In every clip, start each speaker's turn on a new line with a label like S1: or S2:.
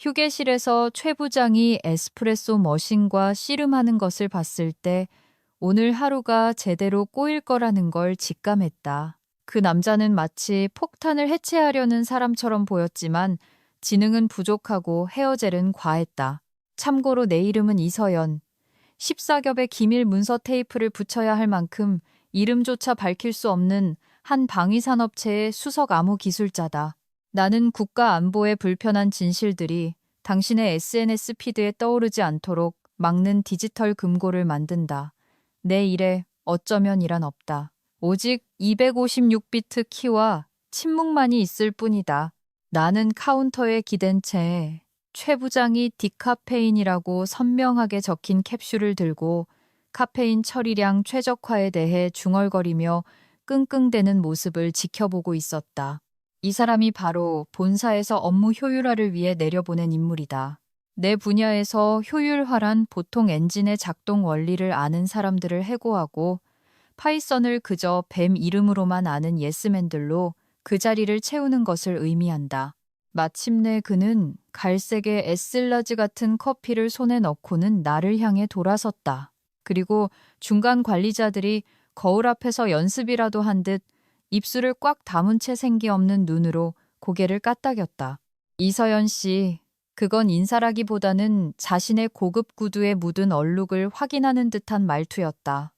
S1: 휴게실에서 최 부장이 에스프레소 머신과 씨름하는 것을 봤을 때 오늘 하루가 제대로 꼬일 거라는 걸 직감했다. 그 남자는 마치 폭탄을 해체하려는 사람처럼 보였지만 지능은 부족하고 헤어젤은 과했다. 참고로 내 이름은 이서연. 14겹의 기밀 문서 테이프를 붙여야 할 만큼 이름조차 밝힐 수 없는 한 방위산업체의 수석 암호 기술자다. 나는 국가 안보에 불편한 진실들이 당신의 SNS 피드에 떠오르지 않도록 막는 디지털 금고를 만든다. 내 일에 어쩌면이란 없다. 오직 256비트 키와 침묵만이 있을 뿐이다. 나는 카운터에 기댄 채 최 부장이 디카페인이라고 선명하게 적힌 캡슐을 들고 카페인 처리량 최적화에 대해 중얼거리며 끙끙대는 모습을 지켜보고 있었다. 이 사람이 바로 본사에서 업무 효율화를 위해 내려보낸 인물이다. 내 분야에서 효율화란 보통 엔진의 작동 원리를 아는 사람들을 해고하고 파이썬을 그저 뱀 이름으로만 아는 예스맨들로 그 자리를 채우는 것을 의미한다. 마침내 그는 갈색의 에슬라즈 같은 커피를 손에 넣고는 나를 향해 돌아섰다. 그리고 중간 관리자들이 거울 앞에서 연습이라도 한 듯 입술을 꽉 다문 채 생기 없는 눈으로 고개를 까딱였다. 이서연 씨, 그건 인사라기보다는 자신의 고급 구두에 묻은 얼룩을 확인하는 듯한 말투였다.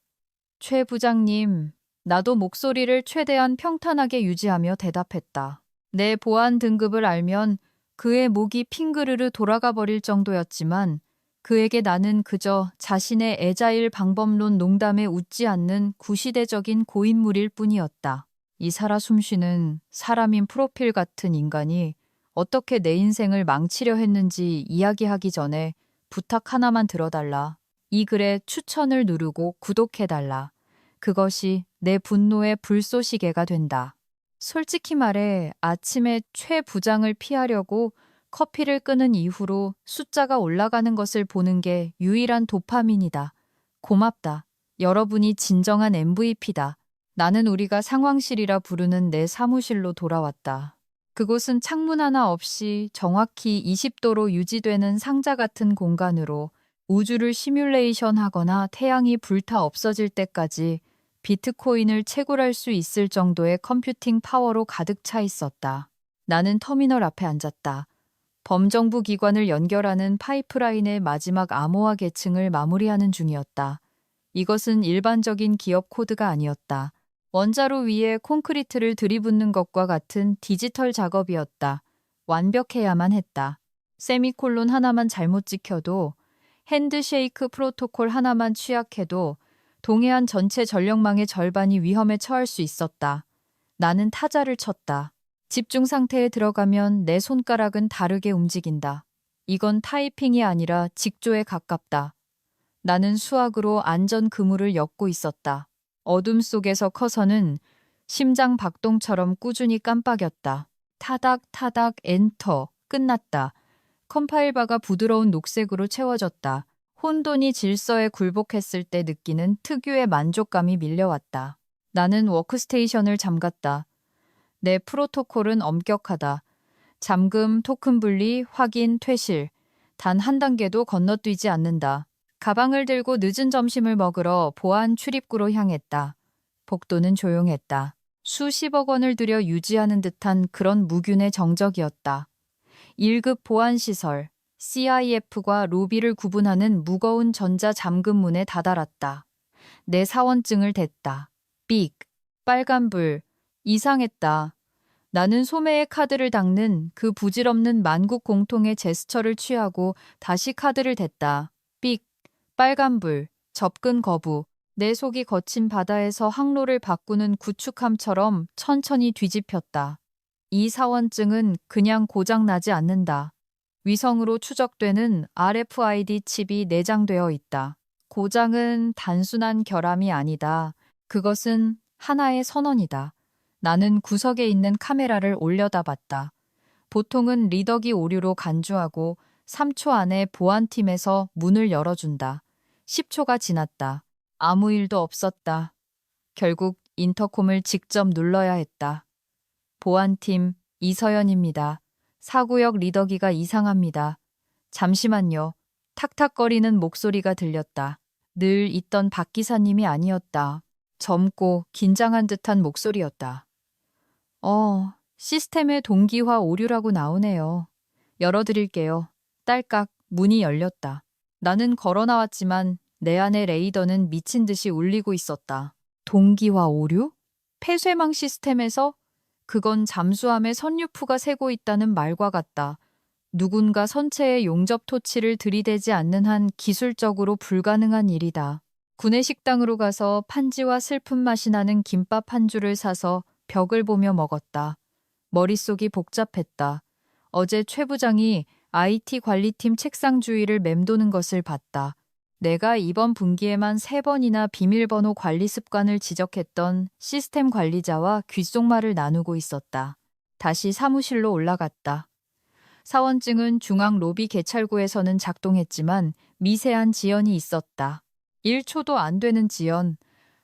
S1: 최 부장님, 나도 목소리를 최대한 평탄하게 유지하며 대답했다. 내 보안 등급을 알면 그의 목이 핑그르르 돌아가 버릴 정도였지만 그에게 나는 그저 자신의 애자일 방법론 농담에 웃지 않는 구시대적인 고인물일 뿐이었다. 이 살아 숨쉬는 사람인 프로필 같은 인간이 어떻게 내 인생을 망치려 했는지 이야기하기 전에 부탁 하나만 들어달라. 이 글에 추천을 누르고 구독해달라. 그것이 내 분노의 불쏘시개가 된다. 솔직히 말해 아침에 최 부장을 피하려고 커피를 끄는 이후로 숫자가 올라가는 것을 보는 게 유일한 도파민이다. 고맙다. 여러분이 진정한 MVP다. 나는 우리가 상황실이라 부르는 내 사무실로 돌아왔다. 그곳은 창문 하나 없이 정확히 20도로 유지되는 상자 같은 공간으로 우주를 시뮬레이션 하거나 태양이 불타 없어질 때까지 비트코인을 채굴할 수 있을 정도의 컴퓨팅 파워로 가득 차 있었다. 나는 터미널 앞에 앉았다. 범정부 기관을 연결하는 파이프라인의 마지막 암호화 계층을 마무리하는 중이었다. 이것은 일반적인 기업 코드가 아니었다. 원자로 위에 콘크리트를 들이붓는 것과 같은 디지털 작업이었다. 완벽해야만 했다. 세미콜론 하나만 잘못 찍혀도, 핸드쉐이크 프로토콜 하나만 취약해도 동해안 전체 전력망의 절반이 위험에 처할 수 있었다. 나는 타자를 쳤다. 집중 상태에 들어가면 내 손가락은 다르게 움직인다. 이건 타이핑이 아니라 직조에 가깝다. 나는 수학으로 안전 그물을 엮고 있었다. 어둠 속에서 커서는 심장 박동처럼 꾸준히 깜빡였다. 타닥타닥 엔터. 끝났다. 컴파일바가 부드러운 녹색으로 채워졌다. 혼돈이 질서에 굴복했을 때 느끼는 특유의 만족감이 밀려왔다. 나는 워크스테이션을 잠갔다. 내 프로토콜은 엄격하다. 잠금, 토큰 분리, 확인, 퇴실. 단 한 단계도 건너뛰지 않는다. 가방을 들고 늦은 점심을 먹으러 보안 출입구로 향했다. 복도는 조용했다. 수십억 원을 들여 유지하는 듯한 그런 무균의 정적이었다. 1급 보안시설, CIF과 로비를 구분하는 무거운 전자 잠금문에 다다랐다. 내 사원증을 댔다. 삑, 빨간불, 이상했다. 나는 소매에 카드를 닦는 그 부질없는 만국 공통의 제스처를 취하고 다시 카드를 댔다. 삑, 빨간불, 접근 거부. 내 속이 거친 바다에서 항로를 바꾸는 구축함처럼 천천히 뒤집혔다. 이 사원증은 그냥 고장나지 않는다. 위성으로 추적되는 RFID 칩이 내장되어 있다. 고장은 단순한 결함이 아니다. 그것은 하나의 선언이다. 나는 구석에 있는 카메라를 올려다봤다. 보통은 리더기 오류로 간주하고 3초 안에 보안팀에서 문을 열어준다. 10초가 지났다. 아무 일도 없었다. 결국 인터콤을 직접 눌러야 했다. 보안팀 이서연입니다. 사구역 리더기가 이상합니다. 잠시만요. 탁탁거리는 목소리가 들렸다. 늘 있던 박 기사님이 아니었다. 젊고 긴장한 듯한 목소리였다. 시스템의 동기화 오류라고 나오네요. 열어드릴게요. 딸깍 문이 열렸다. 나는 걸어 나왔지만 내 안의 레이더는 미친 듯이 울리고 있었다. 동기화 오류? 폐쇄망 시스템에서? 그건 잠수함에 선유프가 새고 있다는 말과 같다. 누군가 선체에 용접 토치를 들이대지 않는 한 기술적으로 불가능한 일이다. 구내식당으로 가서 판지와 슬픈 맛이 나는 김밥 한 줄을 사서 벽을 보며 먹었다. 머릿속이 복잡했다. 어제 최 부장이 IT 관리팀 책상 주위를 맴도는 것을 봤다. 내가 이번 분기에만 3번이나 비밀번호 관리 습관을 지적했던 시스템 관리자와 귓속말을 나누고 있었다. 다시 사무실로 올라갔다. 사원증은 중앙 로비 개찰구에서는 작동했지만 미세한 지연이 있었다. 1초도 안 되는 지연.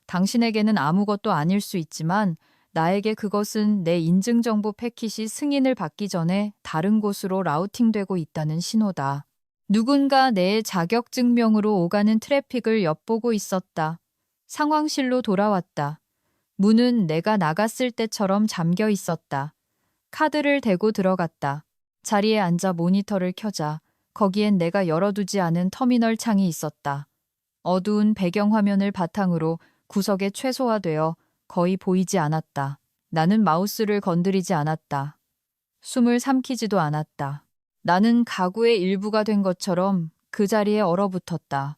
S1: 당신에게는 아무것도 아닐 수 있지만 나에게 그것은 내 인증정보 패킷이 승인을 받기 전에 다른 곳으로 라우팅되고 있다는 신호다. 누군가 내 자격증명으로 오가는 트래픽을 엿보고 있었다. 상황실로 돌아왔다. 문은 내가 나갔을 때처럼 잠겨 있었다. 카드를 대고 들어갔다. 자리에 앉아 모니터를 켜자 거기엔 내가 열어두지 않은 터미널 창이 있었다. 어두운 배경화면을 바탕으로 구석에 최소화되어 거의 보이지 않았다. 나는 마우스를 건드리지 않았다. 숨을 삼키지도 않았다. 나는 가구의 일부가 된 것처럼 그 자리에 얼어붙었다.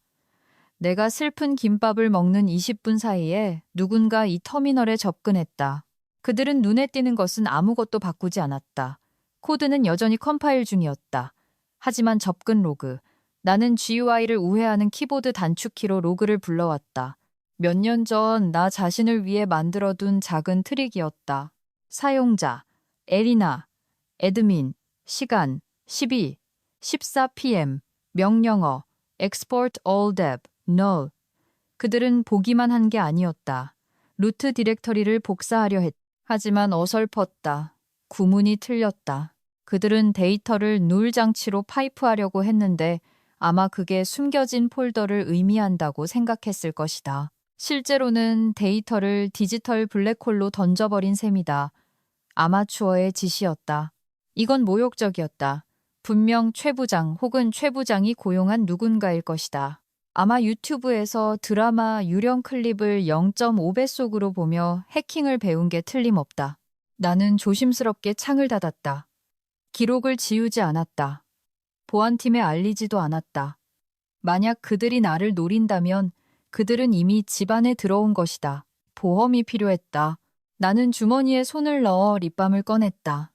S1: 내가 슬픈 김밥을 먹는 20분 사이에 누군가 이 터미널에 접근했다. 그들은 눈에 띄는 것은 아무것도 바꾸지 않았다. 코드는 여전히 컴파일 중이었다. 하지만 접근 로그. 나는 GUI를 우회하는 키보드 단축키로 로그를 불러왔다. 몇 년 전 나 자신을 위해 만들어둔 작은 트릭이었다. 사용자, 에리나, 애드민, 시간, 12, 14pm, 명령어, export all dev, null. 그들은 보기만 한 게 아니었다. 루트 디렉터리를 복사하려 했다. 하지만 어설펐다. 구문이 틀렸다. 그들은 데이터를 누울 장치로 파이프하려고 했는데 아마 그게 숨겨진 폴더를 의미한다고 생각했을 것이다. 실제로는 데이터를 디지털 블랙홀로 던져버린 셈이다. 아마추어의 짓이었다. 이건 모욕적이었다. 분명 최 부장 혹은 최 부장이 고용한 누군가일 것이다. 아마 유튜브에서 드라마 유령 클립을 0.5배속으로 보며 해킹을 배운 게 틀림없다. 나는 조심스럽게 창을 닫았다. 기록을 지우지 않았다. 보안팀에 알리지도 않았다. 만약 그들이 나를 노린다면 그들은 이미 집안에 들어온 것이다. 보험이 필요했다. 나는 주머니에 손을 넣어 립밤을 꺼냈다.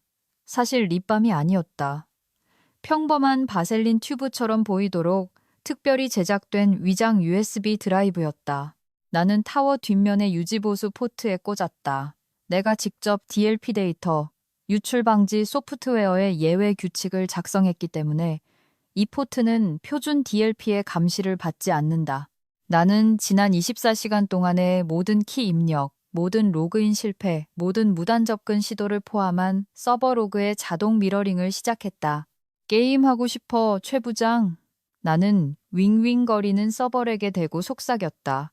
S1: 사실 립밤이 아니었다. 평범한 바셀린 튜브처럼 보이도록 특별히 제작된 위장 USB 드라이브였다. 나는 타워 뒷면의 유지보수 포트에 꽂았다. 내가 직접 DLP 데이터, 유출 방지 소프트웨어의 예외 규칙을 작성했기 때문에 이 포트는 표준 DLP의 감시를 받지 않는다. 나는 지난 24시간 동안의 모든 키 입력, 모든 로그인 실패, 모든 무단 접근 시도를 포함한 서버 로그의 자동 미러링을 시작했다. 게임하고 싶어, 최 부장. 나는 윙윙거리는 서버렉에 대고 속삭였다.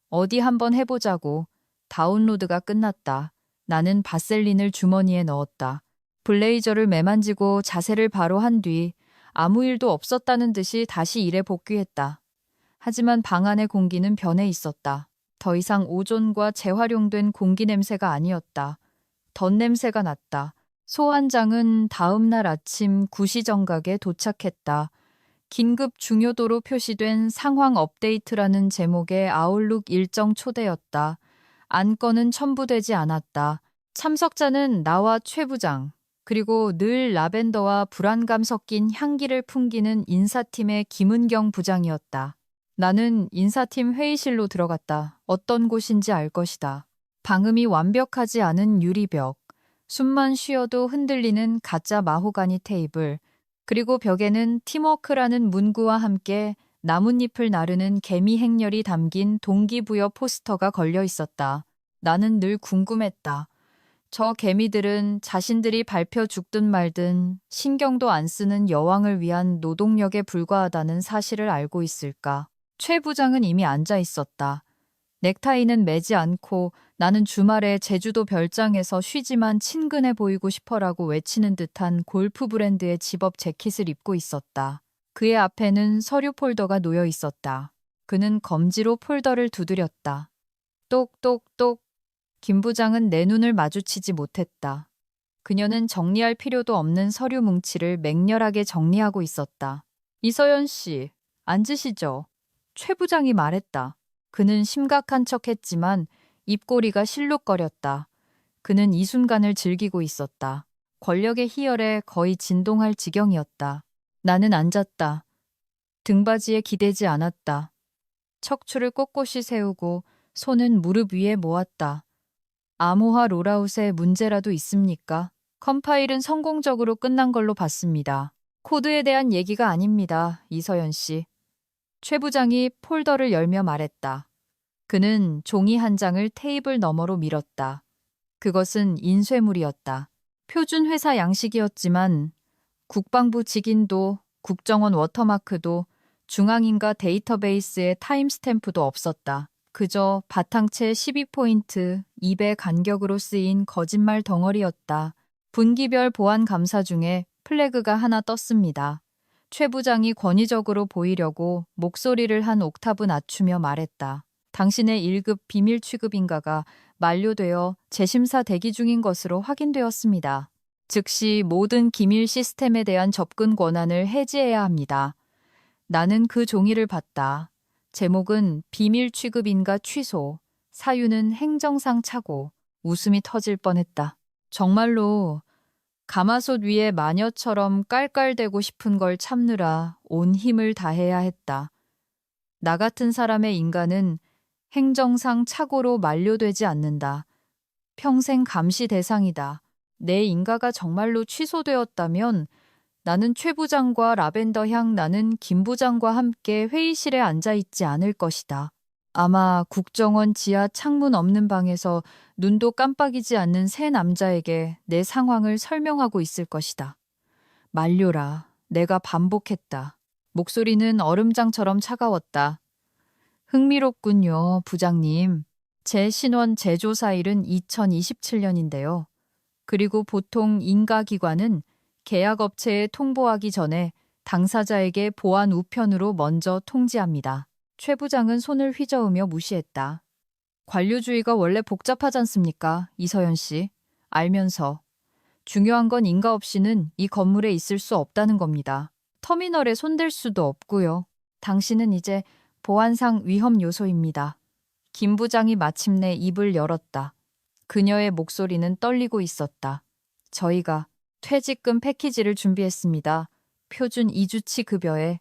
S1: 어디 한번 해보자고. 다운로드가 끝났다. 나는 바셀린을 주머니에 넣었다. 블레이저를 매만지고 자세를 바로 한 뒤 아무 일도 없었다는 듯이 다시 일에 복귀했다. 하지만 방 안의 공기는 변해 있었다. 더 이상 오존과 재활용된 공기 냄새가 아니었다. 덧냄새가 났다. 소환장은 다음 날 아침 9시 정각에 도착했다. 긴급 중요도로 표시된 상황 업데이트라는 제목의 아웃룩 일정 초대였다. 안건은 첨부되지 않았다. 참석자는 나와 최 부장, 그리고 늘 라벤더와 불안감 섞인 향기를 풍기는 인사팀의 김은경 부장이었다. 나는 인사팀 회의실로 들어갔다. 어떤 곳인지 알 것이다. 방음이 완벽하지 않은 유리벽, 숨만 쉬어도 흔들리는 가짜 마호가니 테이블, 그리고 벽에는 팀워크라는 문구와 함께 나뭇잎을 나르는 개미 행렬이 담긴 동기부여 포스터가 걸려 있었다. 나는 늘 궁금했다. 저 개미들은 자신들이 밟혀 죽든 말든 신경도 안 쓰는 여왕을 위한 노동력에 불과하다는 사실을 알고 있을까? 최 부장은 이미 앉아 있었다. 넥타이는 매지 않고 나는 주말에 제주도 별장에서 쉬지만 친근해 보이고 싶어라고 외치는 듯한 골프 브랜드의 집업 재킷을 입고 있었다. 그의 앞에는 서류 폴더가 놓여 있었다. 그는 검지로 폴더를 두드렸다. 똑똑똑. 김 부장은 내 눈을 마주치지 못했다. 그녀는 정리할 필요도 없는 서류 뭉치를 맹렬하게 정리하고 있었다. 이서연 씨, 앉으시죠. 최 부장이 말했다. 그는 심각한 척했지만 입꼬리가 실룩거렸다. 그는 이 순간을 즐기고 있었다. 권력의 희열에 거의 진동할 지경이었다. 나는 앉았다. 등받이에 기대지 않았다. 척추를 꼿꼿이 세우고 손은 무릎 위에 모았다. 암호화 롤아웃에 문제라도 있습니까? 컴파일은 성공적으로 끝난 걸로 봤습니다. 코드에 대한 얘기가 아닙니다, 이서연 씨. 최 부장이 폴더를 열며 말했다. 그는 종이 한 장을 테이블 너머로 밀었다. 그것은 인쇄물이었다. 표준 회사 양식이었지만 국방부 직인도 국정원 워터마크도 중앙인가 데이터베이스에 타임스탬프도 없었다. 그저 바탕채 12포인트, 2배 간격으로 쓰인 거짓말 덩어리였다. 분기별 보안 감사 중에 플래그가 하나 떴습니다. 최 부장이 권위적으로 보이려고 목소리를 한 옥타브 낮추며 말했다. 당신의 1급 비밀 취급인가가 만료되어 재심사 대기 중인 것으로 확인되었습니다. 즉시 모든 기밀 시스템에 대한 접근 권한을 해지해야 합니다. 나는 그 종이를 봤다. 제목은 비밀 취급인가 취소, 사유는 행정상 착오. 웃음이 터질 뻔했다. 정말로 가마솥 위에 마녀처럼 깔깔대고 싶은 걸 참느라 온 힘을 다해야 했다. 나 같은 사람의 인간은 행정상 착오로 만료되지 않는다. 평생 감시 대상이다. 내 인가가 정말로 취소되었다면 나는 최 부장과 라벤더 향 나는 김 부장과 함께 회의실에 앉아 있지 않을 것이다. 아마 국정원 지하 창문 없는 방에서 눈도 깜빡이지 않는 세 남자에게 내 상황을 설명하고 있을 것이다. 만료라. 내가 반복했다. 목소리는 얼음장처럼 차가웠다. 흥미롭군요, 부장님. 제 신원 제조사일은 2027년인데요. 그리고 보통 인가기관은 계약업체에 통보하기 전에 당사자에게 보안 우편으로 먼저 통지합니다. 최 부장은 손을 휘저으며 무시했다. 관료주의가 원래 복잡하지 않습니까, 이서연 씨? 알면서. 중요한 건 인가 없이는 이 건물에 있을 수 없다는 겁니다. 터미널에 손댈 수도 없고요. 당신은 이제 보안상 위험 요소입니다. 김 부장이 마침내 입을 열었다. 그녀의 목소리는 떨리고 있었다. 저희가 퇴직금 패키지를 준비했습니다. 표준 2주치 급여에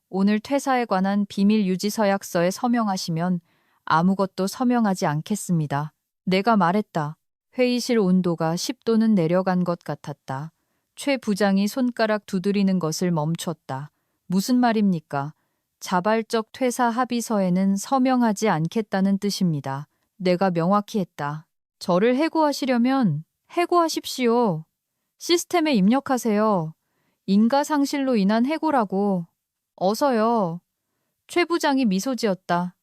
S1: 오늘 퇴사에 관한 비밀 유지 서약서에 서명하시면 아무것도 서명하지 않겠습니다. 내가 말했다. 회의실 온도가 10도는 내려간 것 같았다. 최 부장이 손가락 두드리는 것을 멈췄다. 무슨 말입니까? 자발적 퇴사 합의서에는 서명하지 않겠다는 뜻입니다. 내가 명확히 했다. 저를 해고하시려면 해고하십시오. 시스템에 입력하세요. 인가상실로 인한 해고라고. 어서요. 최 부장이 미소 지었다.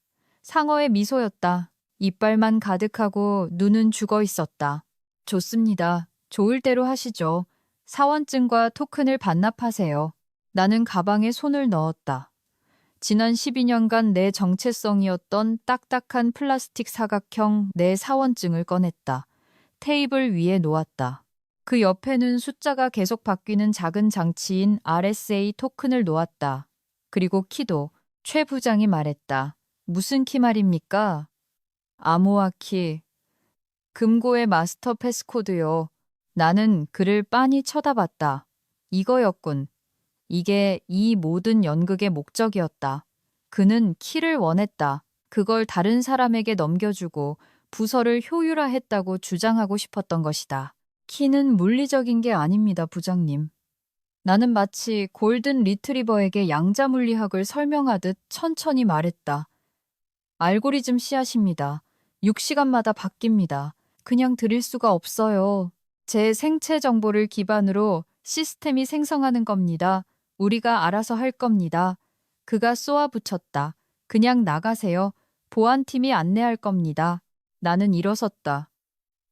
S1: 상어의 미소였다. 이빨만 가득하고 눈은 죽어 있었다. 좋습니다. 좋을 대로 하시죠. 사원증과 토큰을 반납하세요. 나는 가방에 손을 넣었다. 지난 12년간 내 정체성이었던 딱딱한 플라스틱 사각형 내 사원증을 꺼냈다. 테이블 위에 놓았다. 그 옆에는 숫자가 계속 바뀌는 작은 장치인 RSA 토큰을 놓았다. 그리고 키도. 최 부장이 말했다. 무슨 키 말입니까? 암호화 키. 금고의 마스터 패스코드요. 나는 그를 빤히 쳐다봤다. 이거였군. 이게 이 모든 연극의 목적이었다. 그는 키를 원했다. 그걸 다른 사람에게 넘겨주고 부서를 효율화했다고 주장하고 싶었던 것이다. 키는 물리적인 게 아닙니다, 부장님. 나는 마치 골든 리트리버에게 양자 물리학을 설명하듯 천천히 말했다. 알고리즘 씨앗입니다. 6시간마다 바뀝니다. 그냥 드릴 수가 없어요. 제 생체 정보를 기반으로 시스템이 생성하는 겁니다. 우리가 알아서 할 겁니다. 그가 쏘아붙였다. 그냥 나가세요. 보안팀이 안내할 겁니다. 나는 일어섰다.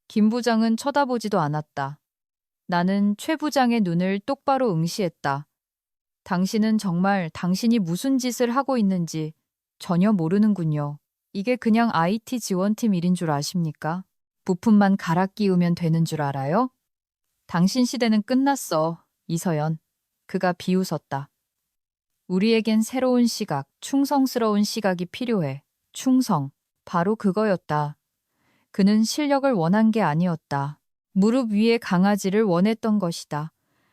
S1: 김 부장은 쳐다보지도 않았다. 나는 최 부장의 눈을 똑바로 응시했다. 당신은 정말 당신이 무슨 짓을 하고 있는지 전혀 모르는군요. 이게 그냥 IT 지원팀 일인 줄 아십니까? 부품만 갈아 끼우면 되는 줄 알아요? 당신 시대는 끝났어, 이서연. 그가 비웃었다. 우리에겐 새로운 시각, 충성스러운 시각이 필요해. 충성. 바로 그거였다. 그는 실력을 원한 게 아니었다. 무릎 위에 강아지를 원했던 것이다.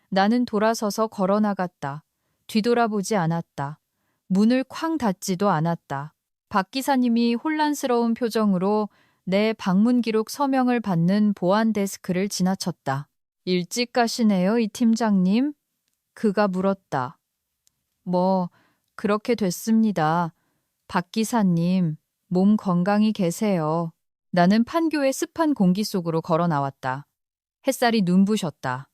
S1: 나는 돌아서서 걸어 나갔다. 뒤돌아보지 않았다. 문을 쾅 닫지도 않았다. 박 기사님이 혼란스러운 표정으로 내 방문 기록 서명을 받는 보안 데스크를 지나쳤다. 일찍 가시네요, 이 팀장님? 그가 물었다. 뭐, 그렇게 됐습니다. 박 기사님, 몸 건강히 계세요. 나는 판교의 습한 공기 속으로 걸어 나왔다. 햇살이 눈부셨다.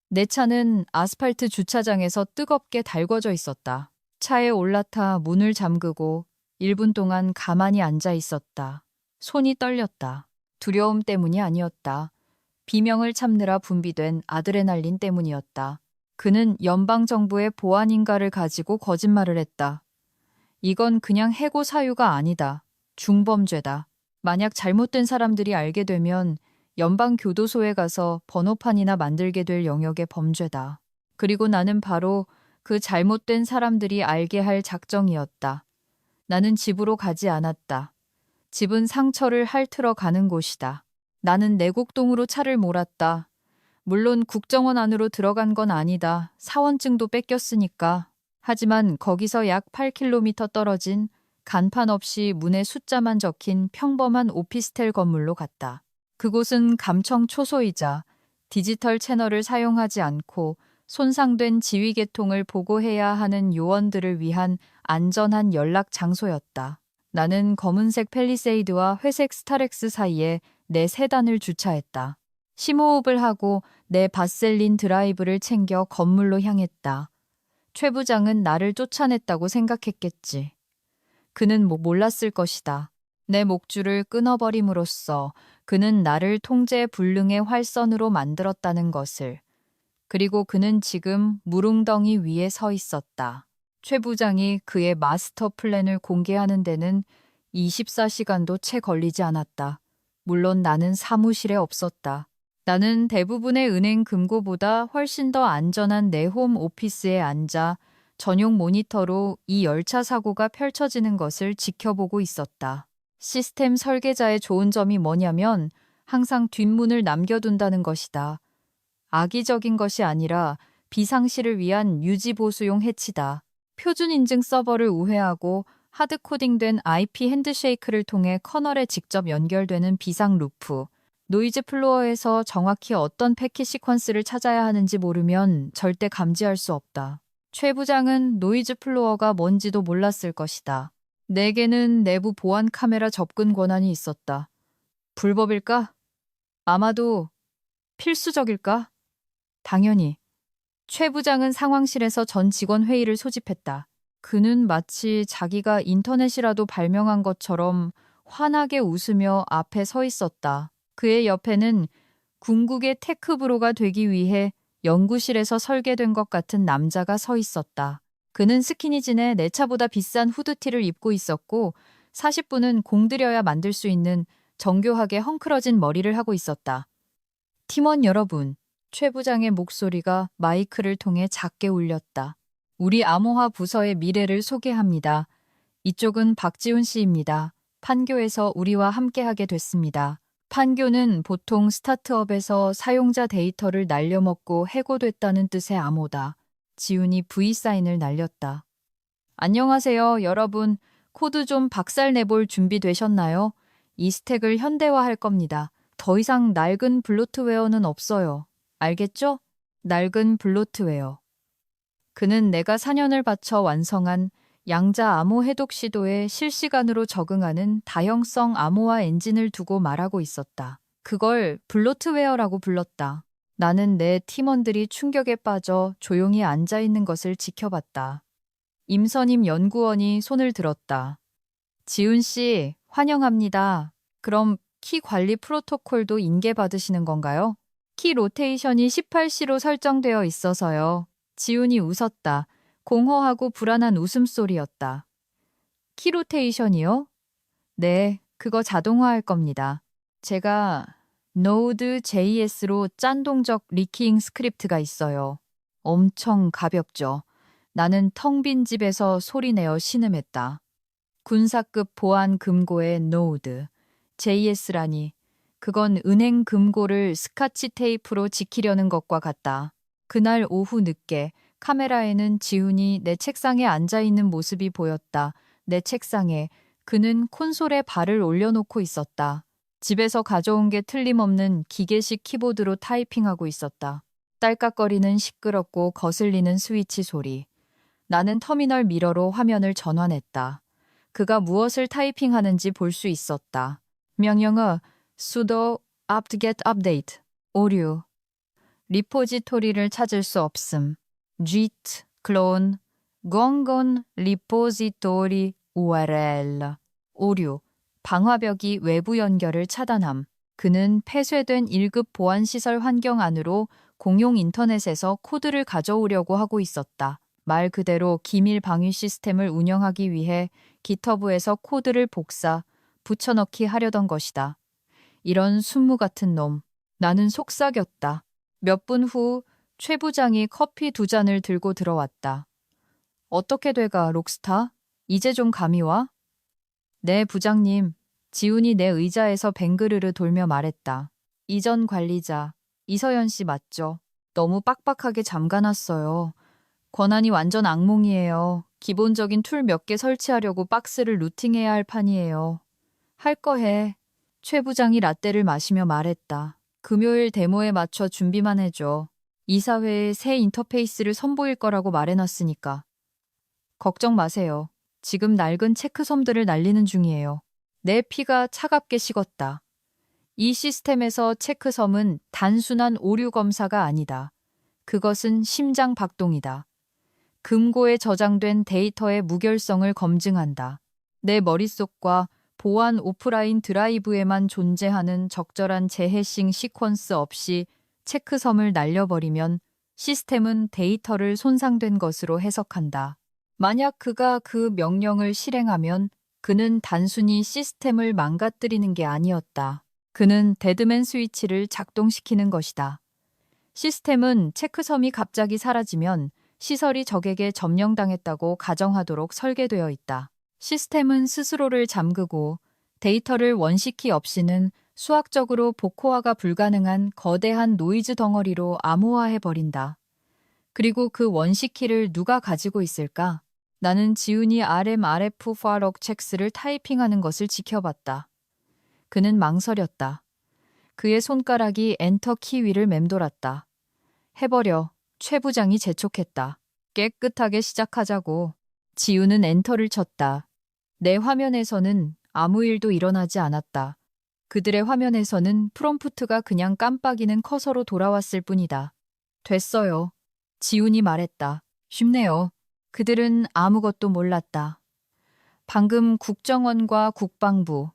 S1: 내 차는 아스팔트 주차장에서 뜨겁게 달궈져 있었다. 차에 올라타 문을 잠그고 1분 동안 가만히 앉아 있었다. 손이 떨렸다. 두려움 때문이 아니었다. 비명을 참느라 분비된 아드레날린 때문이었다. 그는 연방정부의 보안인가를 가지고 거짓말을 했다. 이건 그냥 해고 사유가 아니다. 중범죄다. 만약 잘못된 사람들이 알게 되면 연방교도소에 가서 번호판이나 만들게 될 영역의 범죄다. 그리고 나는 바로 그 잘못된 사람들이 알게 할 작정이었다. 나는 집으로 가지 않았다. 집은 상처를 핥으러 가는 곳이다. 나는 내곡동으로 차를 몰았다. 물론 국정원 안으로 들어간 건 아니다. 사원증도 뺏겼으니까. 하지만 거기서 약 8km 떨어진 간판 없이 문에 숫자만 적힌 평범한 오피스텔 건물로 갔다. 그곳은 감청 초소이자 디지털 채널을 사용하지 않고 손상된 지휘 계통을 보고해야 하는 요원들을 위한 안전한 연락 장소였다. 나는 검은색 펠리세이드와 회색 스타렉스 사이에 내 세단을 주차했다. 심호흡을 하고 내 바셀린 드라이브를 챙겨 건물로 향했다. 최 부장은 나를 쫓아냈다고 생각했겠지. 그는 몰랐을 것이다. 내 목줄을 끊어버림으로써 그는 나를 통제 불능의 활선으로 만들었다는 것을. 그리고 그는 지금 물웅덩이 위에 서 있었다. 최 부장이 그의 마스터 플랜을 공개하는 데는 24시간도 채 걸리지 않았다. 물론 나는 사무실에 없었다. 나는 대부분의 은행 금고보다 훨씬 더 안전한 내 홈 오피스에 앉아 전용 모니터로 이 열차 사고가 펼쳐지는 것을 지켜보고 있었다. 시스템 설계자의 좋은 점이 뭐냐면 항상 뒷문을 남겨둔다는 것이다. 악의적인 것이 아니라 비상시를 위한 유지보수용 해치다. 표준 인증 서버를 우회하고 하드코딩된 IP 핸드쉐이크를 통해 커널에 직접 연결되는 비상 루프. 노이즈 플로어에서 정확히 어떤 패킷 시퀀스를 찾아야 하는지 모르면 절대 감지할 수 없다. 최 부장은 노이즈 플로어가 뭔지도 몰랐을 것이다. 내게는 내부 보안 카메라 접근 권한이 있었다. 불법일까? 아마도 필수적일까? 당연히. 최 부장은 상황실에서 전 직원 회의를 소집했다. 그는 마치 자기가 인터넷이라도 발명한 것처럼 환하게 웃으며 앞에 서 있었다. 그의 옆에는 궁극의 테크브로가 되기 위해 연구실에서 설계된 것 같은 남자가 서 있었다. 그는 스키니진에 내 차보다 비싼 후드티를 입고 있었고 40분은 공들여야 만들 수 있는 정교하게 헝클어진 머리를 하고 있었다. 팀원 여러분, 최 부장의 목소리가 마이크를 통해 작게 울렸다. 우리 암호화 부서의 미래를 소개합니다. 이쪽은 박지훈 씨입니다. 판교에서 우리와 함께하게 됐습니다. 판교는 보통 스타트업에서 사용자 데이터를 날려먹고 해고됐다는 뜻의 암호다. 지훈이 V사인을 날렸다. 안녕하세요, 여러분. 코드 좀 박살내볼 준비 되셨나요? 이 스택을 현대화할 겁니다. 더 이상 낡은 블로트웨어는 없어요. 알겠죠? 낡은 블로트웨어. 그는 내가 4년을 바쳐 완성한 양자 암호 해독 시도에 실시간으로 적응하는 다형성 암호화 엔진을 두고 말하고 있었다. 그걸 블로트웨어라고 불렀다. 나는 내 팀원들이 충격에 빠져 조용히 앉아 있는 것을 지켜봤다. 임선임 연구원이 손을 들었다. 지훈 씨, 환영합니다. 그럼 키 관리 프로토콜도 인계받으시는 건가요? 키 로테이션이 18C로 설정되어 있어서요. 지훈이 웃었다. 공허하고 불안한 웃음소리였다. 키 로테이션이요? 네, 그거 자동화할 겁니다. 제가 Node.js로 짠 동적 리키잉 스크립트가 있어요. 엄청 가볍죠. 나는 텅 빈 집에서 소리내어 신음했다. 군사급 보안 금고의 Node. JS라니. 그건 은행 금고를 스카치 테이프로 지키려는 것과 같다. 그날 오후 늦게 카메라에는 지훈이 내 책상에 앉아 있는 모습이 보였다. 내 책상에 그는 콘솔에 발을 올려놓고 있었다. 집에서 가져온 게 틀림없는 기계식 키보드로 타이핑하고 있었다. 딸깍거리는 시끄럽고 거슬리는 스위치 소리. 나는 터미널 미러로 화면을 전환했다. 그가 무엇을 타이핑하는지 볼 수 있었다. 명령어 sudo apt-get update 오류 리포지토리를 찾을 수 없음. git clone gongon 리포지토리 URL 오류 방화벽이 외부 연결을 차단함. 그는 폐쇄된 1급 보안시설 환경 안으로 공용 인터넷에서 코드를 가져오려고 하고 있었다. 말 그대로 기밀 방위 시스템을 운영하기 위해 기터브에서 코드를 복사, 붙여넣기 하려던 것이다. 이런 순무 같은 놈. 나는 속삭였다. 몇 분 후 최 부장이 커피 2잔을 들고 들어왔다. 어떻게 돼가, 록스타? 이제 좀 감이 와? 네, 부장님. 지훈이 내 의자에서 뱅그르르 돌며 말했다. 이전 관리자, 이서연 씨 맞죠? 너무 빡빡하게 잠가놨어요. 권한이 완전 악몽이에요. 기본적인 툴 몇 개 설치하려고 박스를 루팅해야 할 판이에요. 할 거 해. 최 부장이 라떼를 마시며 말했다. 금요일 데모에 맞춰 준비만 해줘. 이사회에 새 인터페이스를 선보일 거라고 말해놨으니까. 걱정 마세요. 지금 낡은 체크섬들을 날리는 중이에요. 내 피가 차갑게 식었다. 이 시스템에서 체크섬은 단순한 오류 검사가 아니다. 그것은 심장 박동이다. 금고에 저장된 데이터의 무결성을 검증한다. 내 머릿속과 보안 오프라인 드라이브에만 존재하는 적절한 재해싱 시퀀스 없이 체크섬을 날려버리면 시스템은 데이터를 손상된 것으로 해석한다. 만약 그가 그 명령을 실행하면 그는 단순히 시스템을 망가뜨리는 게 아니었다. 그는 데드맨 스위치를 작동시키는 것이다. 시스템은 체크섬이 갑자기 사라지면 시설이 적에게 점령당했다고 가정하도록 설계되어 있다. 시스템은 스스로를 잠그고 데이터를 원시키 없이는 수학적으로 복호화가 불가능한 거대한 노이즈 덩어리로 암호화해버린다. 그리고 그 원시키를 누가 가지고 있을까? 나는 지훈이 RMRF 파럭 첵스를 타이핑하는 것을 지켜봤다. 그는 망설였다. 그의 손가락이 엔터 키 위를 맴돌았다. 해버려. 최 부장이 재촉했다. 깨끗하게 시작하자고. 지훈은 엔터를 쳤다. 내 화면에서는 아무 일도 일어나지 않았다. 그들의 화면에서는 프롬프트가 그냥 깜빡이는 커서로 돌아왔을 뿐이다. 됐어요. 지훈이 말했다. 쉽네요. 그들은 아무것도 몰랐다. 방금 국정원과 국방부,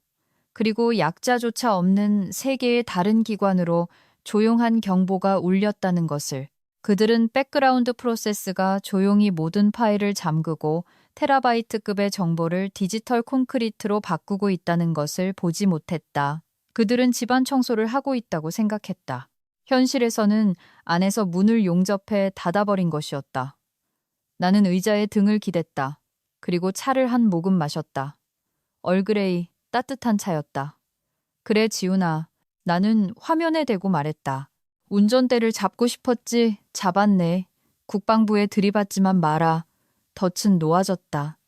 S1: 그리고 약자조차 없는 세 개의 다른 기관으로 조용한 경보가 울렸다는 것을. 그들은 백그라운드 프로세스가 조용히 모든 파일을 잠그고 테라바이트급의 정보를 디지털 콘크리트로 바꾸고 있다는 것을 보지 못했다. 그들은 집안 청소를 하고 있다고 생각했다. 현실에서는 안에서 문을 용접해 닫아버린 것이었다. 나는 의자에 등을 기댔다. 그리고 차를 한 모금 마셨다. 얼그레이 따뜻한 차였다. 그래 지훈아, 나는 화면에 대고 말했다. 운전대를 잡고 싶었지. 잡았네. 국방부에 들이받지만 마라. 덫은 놓아졌다.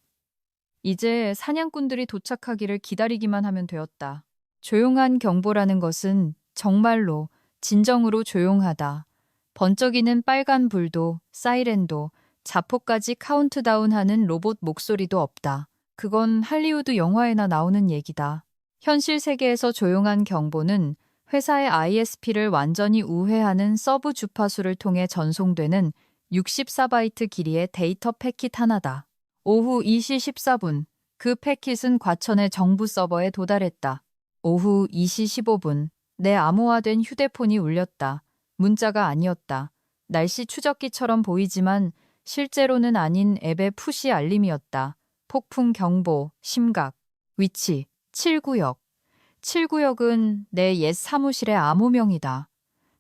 S1: 이제 사냥꾼들이 도착하기를 기다리기만 하면 되었다. 조용한 경보라는 것은 정말로 진정으로 조용하다. 번쩍이는 빨간 불도, 사이렌도, 자포까지 카운트다운하는 로봇 목소리도 없다. 그건 할리우드 영화에나 나오는 얘기다. 현실 세계에서 조용한 경보는 회사의 ISP를 완전히 우회하는 서브 주파수를 통해 전송되는 64바이트 길이의 데이터 패킷 하나다. 오후 2시 14분, 그 패킷은 과천의 정부 서버에 도달했다. 오후 2시 15분, 내 암호화된 휴대폰이 울렸다. 문자가 아니었다. 날씨 추적기처럼 보이지만 실제로는 아닌 앱의 푸시 알림이었다. 폭풍 경보, 심각, 위치, 7구역. 7구역은 내 옛 사무실의 암호명이다.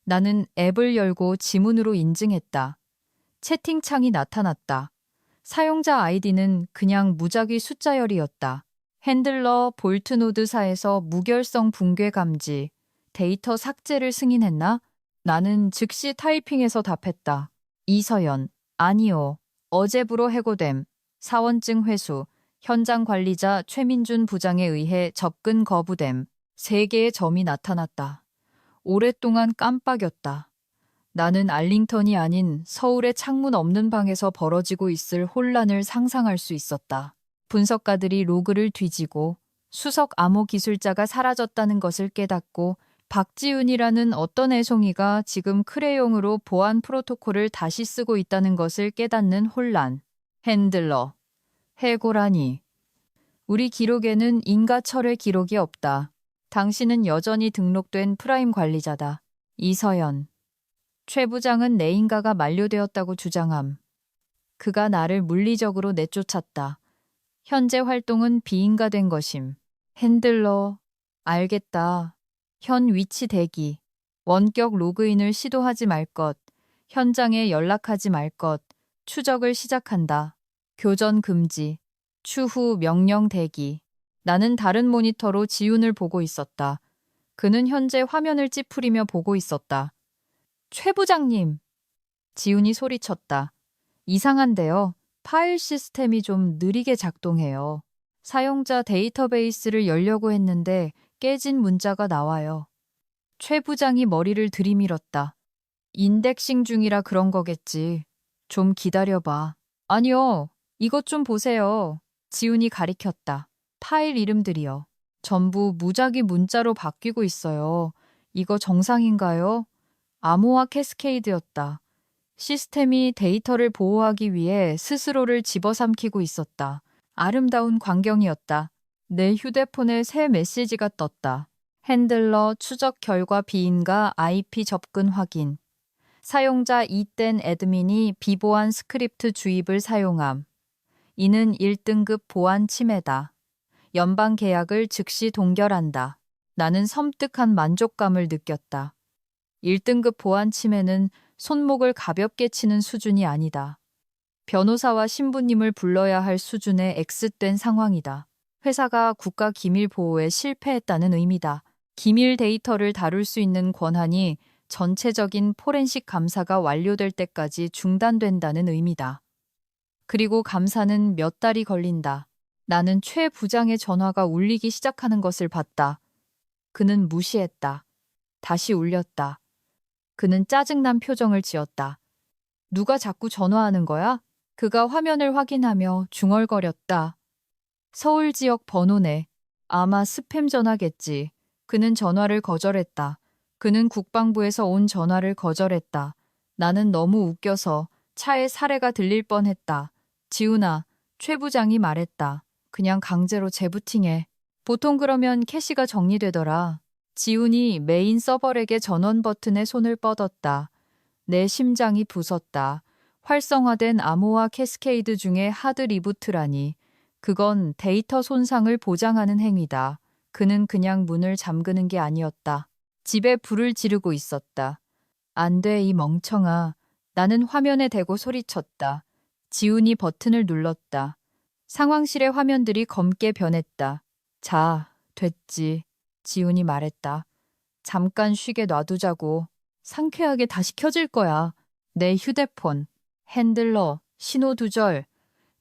S1: 나는 앱을 열고 지문으로 인증했다. 채팅창이 나타났다. 사용자 아이디는 그냥 무작위 숫자열이었다. 핸들러 볼트노드사에서 무결성 붕괴 감지, 데이터 삭제를 승인했나? 나는 즉시 타이핑해서 답했다. 이서연, 아니요. 어제부로 해고됨. 사원증 회수, 현장 관리자 최민준 부장에 의해 접근 거부됨. 3개의 점이 나타났다. 오랫동안 깜빡였다. 나는 알링턴이 아닌 서울의 창문 없는 방에서 벌어지고 있을 혼란을 상상할 수 있었다. 분석가들이 로그를 뒤지고 수석 암호 기술자가 사라졌다는 것을 깨닫고 박지훈이라는 어떤 애송이가 지금 크레용으로 보안 프로토콜을 다시 쓰고 있다는 것을 깨닫는 혼란. 핸들러. 해고라니. 우리 기록에는 인가철회 기록이 없다. 당신은 여전히 등록된 프라임 관리자다. 이서연. 최 부장은 내 인가가 만료되었다고 주장함. 그가 나를 물리적으로 내쫓았다. 현재 활동은 비인가된 것임. 핸들러. 알겠다. 현 위치 대기. 원격 로그인을 시도하지 말 것. 현장에 연락하지 말 것. 추적을 시작한다. 교전 금지. 추후 명령 대기. 나는 다른 모니터로 지훈을 보고 있었다. 그는 현재 화면을 찌푸리며 보고 있었다. 최 부장님! 지훈이 소리쳤다. 이상한데요. 파일 시스템이 좀 느리게 작동해요. 사용자 데이터베이스를 열려고 했는데 깨진 문자가 나와요. 최 부장이 머리를 들이밀었다. 인덱싱 중이라 그런 거겠지. 좀 기다려봐. 아니요. 이것 좀 보세요. 지훈이 가리켰다. 파일 이름들이요. 전부 무작위 문자로 바뀌고 있어요. 이거 정상인가요? 암호화 캐스케이드였다. 시스템이 데이터를 보호하기 위해 스스로를 집어삼키고 있었다. 아름다운 광경이었다. 내 휴대폰에 새 메시지가 떴다. 핸들러 추적 결과 비인가 IP 접근 확인. 사용자 이땐 애드민이 비보안 스크립트 주입을 사용함. 이는 1등급 보안 침해다. 연방 계약을 즉시 동결한다. 나는 섬뜩한 만족감을 느꼈다. 1등급 보안 침해는 손목을 가볍게 치는 수준이 아니다. 변호사와 신부님을 불러야 할 수준의 X된 상황이다. 회사가 국가 기밀 보호에 실패했다는 의미다. 기밀 데이터를 다룰 수 있는 권한이 전체적인 포렌식 감사가 완료될 때까지 중단된다는 의미다. 그리고 감사는 몇 달이 걸린다. 나는 최 부장의 전화가 울리기 시작하는 것을 봤다. 그는 무시했다. 다시 울렸다. 그는 짜증난 표정을 지었다. 누가 자꾸 전화하는 거야? 그가 화면을 확인하며 중얼거렸다. 서울 지역 번호네. 아마 스팸 전화겠지. 그는 전화를 거절했다. 그는 국방부에서 온 전화를 거절했다. 나는 너무 웃겨서 차에 사례가 들릴 뻔했다. 지훈아, 최 부장이 말했다. 그냥 강제로 재부팅해. 보통 그러면 캐시가 정리되더라. 지훈이 메인 서버렉의 전원 버튼에 손을 뻗었다. 내 심장이 부섰다. 활성화된 암호화 캐스케이드 중에 하드 리부트라니. 그건 데이터 손상을 보장하는 행위다. 그는 그냥 문을 잠그는 게 아니었다. 집에 불을 지르고 있었다. 안 돼, 이 멍청아. 나는 화면에 대고 소리쳤다. 지훈이 버튼을 눌렀다. 상황실의 화면들이 검게 변했다. 자, 됐지. 지훈이 말했다. 잠깐 쉬게 놔두자고. 상쾌하게 다시 켜질 거야. 내 휴대폰, 핸들러, 신호 두절,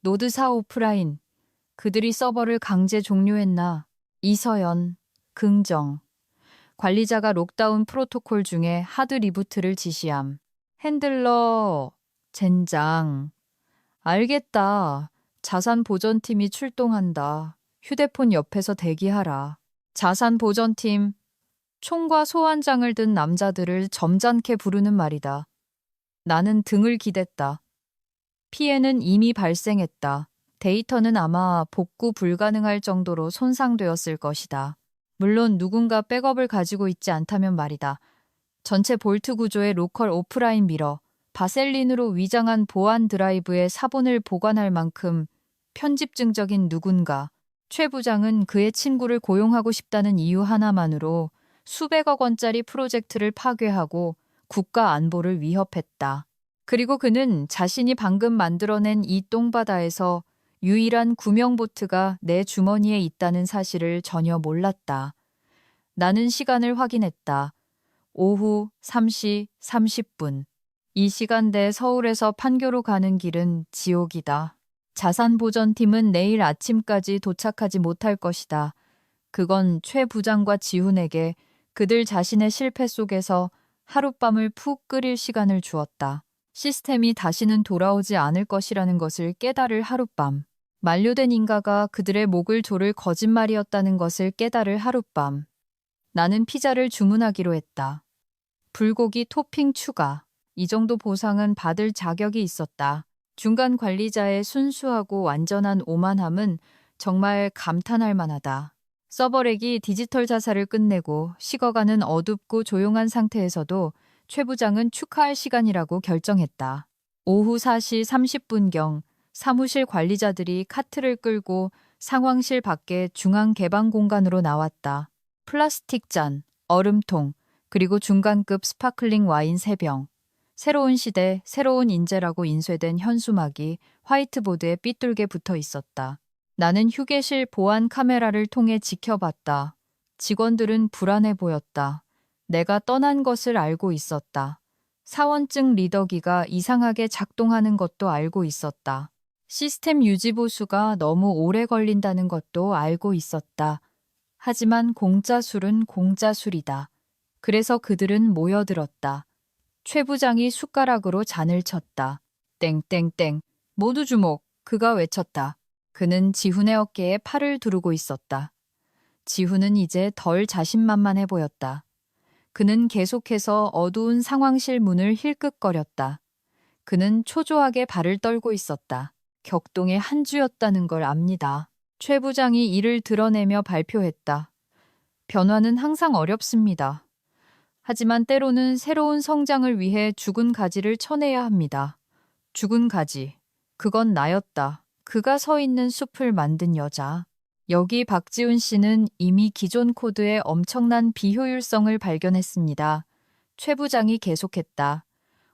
S1: 노드사 오프라인. 그들이 서버를 강제 종료했나. 이서연, 긍정. 관리자가 록다운 프로토콜 중에 하드 리부트를 지시함. 핸들러, 젠장. 알겠다. 자산 보전팀이 출동한다. 휴대폰 옆에서 대기하라. 자산 보전팀, 총과 소환장을 든 남자들을 점잖게 부르는 말이다. 나는 등을 기댔다. 피해는 이미 발생했다. 데이터는 아마 복구 불가능할 정도로 손상되었을 것이다. 물론 누군가 백업을 가지고 있지 않다면 말이다. 전체 볼트 구조의 로컬 오프라인 미러, 바셀린으로 위장한 보안 드라이브에 사본을 보관할 만큼 편집증적인 누군가, 최 부장은 그의 친구를 고용하고 싶다는 이유 하나만으로 수백억 원짜리 프로젝트를 파괴하고 국가 안보를 위협했다. 그리고 그는 자신이 방금 만들어낸 이 똥바다에서 유일한 구명보트가 내 주머니에 있다는 사실을 전혀 몰랐다. 나는 시간을 확인했다. 오후 3시 30분. 이 시간대 서울에서 판교로 가는 길은 지옥이다. 자산보전팀은 내일 아침까지 도착하지 못할 것이다. 그건 최 부장과 지훈에게 그들 자신의 실패 속에서 하룻밤을 푹 끓일 시간을 주었다. 시스템이 다시는 돌아오지 않을 것이라는 것을 깨달을 하룻밤. 만료된 인가가 그들의 목을 조를 거짓말이었다는 것을 깨달을 하룻밤. 나는 피자를 주문하기로 했다. 불고기 토핑 추가. 이 정도 보상은 받을 자격이 있었다. 중간 관리자의 순수하고 완전한 오만함은 정말 감탄할 만하다. 서버렉이 디지털 자살을 끝내고 식어가는 어둡고 조용한 상태에서도 최 부장은 축하할 시간이라고 결정했다. 오후 4시 30분경 사무실 관리자들이 카트를 끌고 상황실 밖에 중앙 개방 공간으로 나왔다. 플라스틱 잔, 얼음통, 그리고 중간급 스파클링 와인 3병. 새로운 시대, 새로운 인재라고 인쇄된 현수막이 화이트보드에 삐뚤게 붙어 있었다. 나는 휴게실 보안 카메라를 통해 지켜봤다. 직원들은 불안해 보였다. 내가 떠난 것을 알고 있었다. 사원증 리더기가 이상하게 작동하는 것도 알고 있었다. 시스템 유지 보수가 너무 오래 걸린다는 것도 알고 있었다. 하지만 공짜술은 공짜술이다. 그래서 그들은 모여들었다. 최 부장이 숟가락으로 잔을 쳤다. 땡땡땡. 모두 주목. 그가 외쳤다. 그는 지훈의 어깨에 팔을 두르고 있었다. 지훈은 이제 덜 자신만만해 보였다. 그는 계속해서 어두운 상황실 문을 힐끗거렸다. 그는 초조하게 발을 떨고 있었다. 격동의 한 주였다는 걸 압니다. 최 부장이 이를 드러내며 발표했다. 변화는 항상 어렵습니다. 하지만 때로는 새로운 성장을 위해 죽은 가지를 쳐내야 합니다. 죽은 가지. 그건 나였다. 그가 서 있는 숲을 만든 여자. 여기 박지훈 씨는 이미 기존 코드의 엄청난 비효율성을 발견했습니다. 최 부장이 계속했다.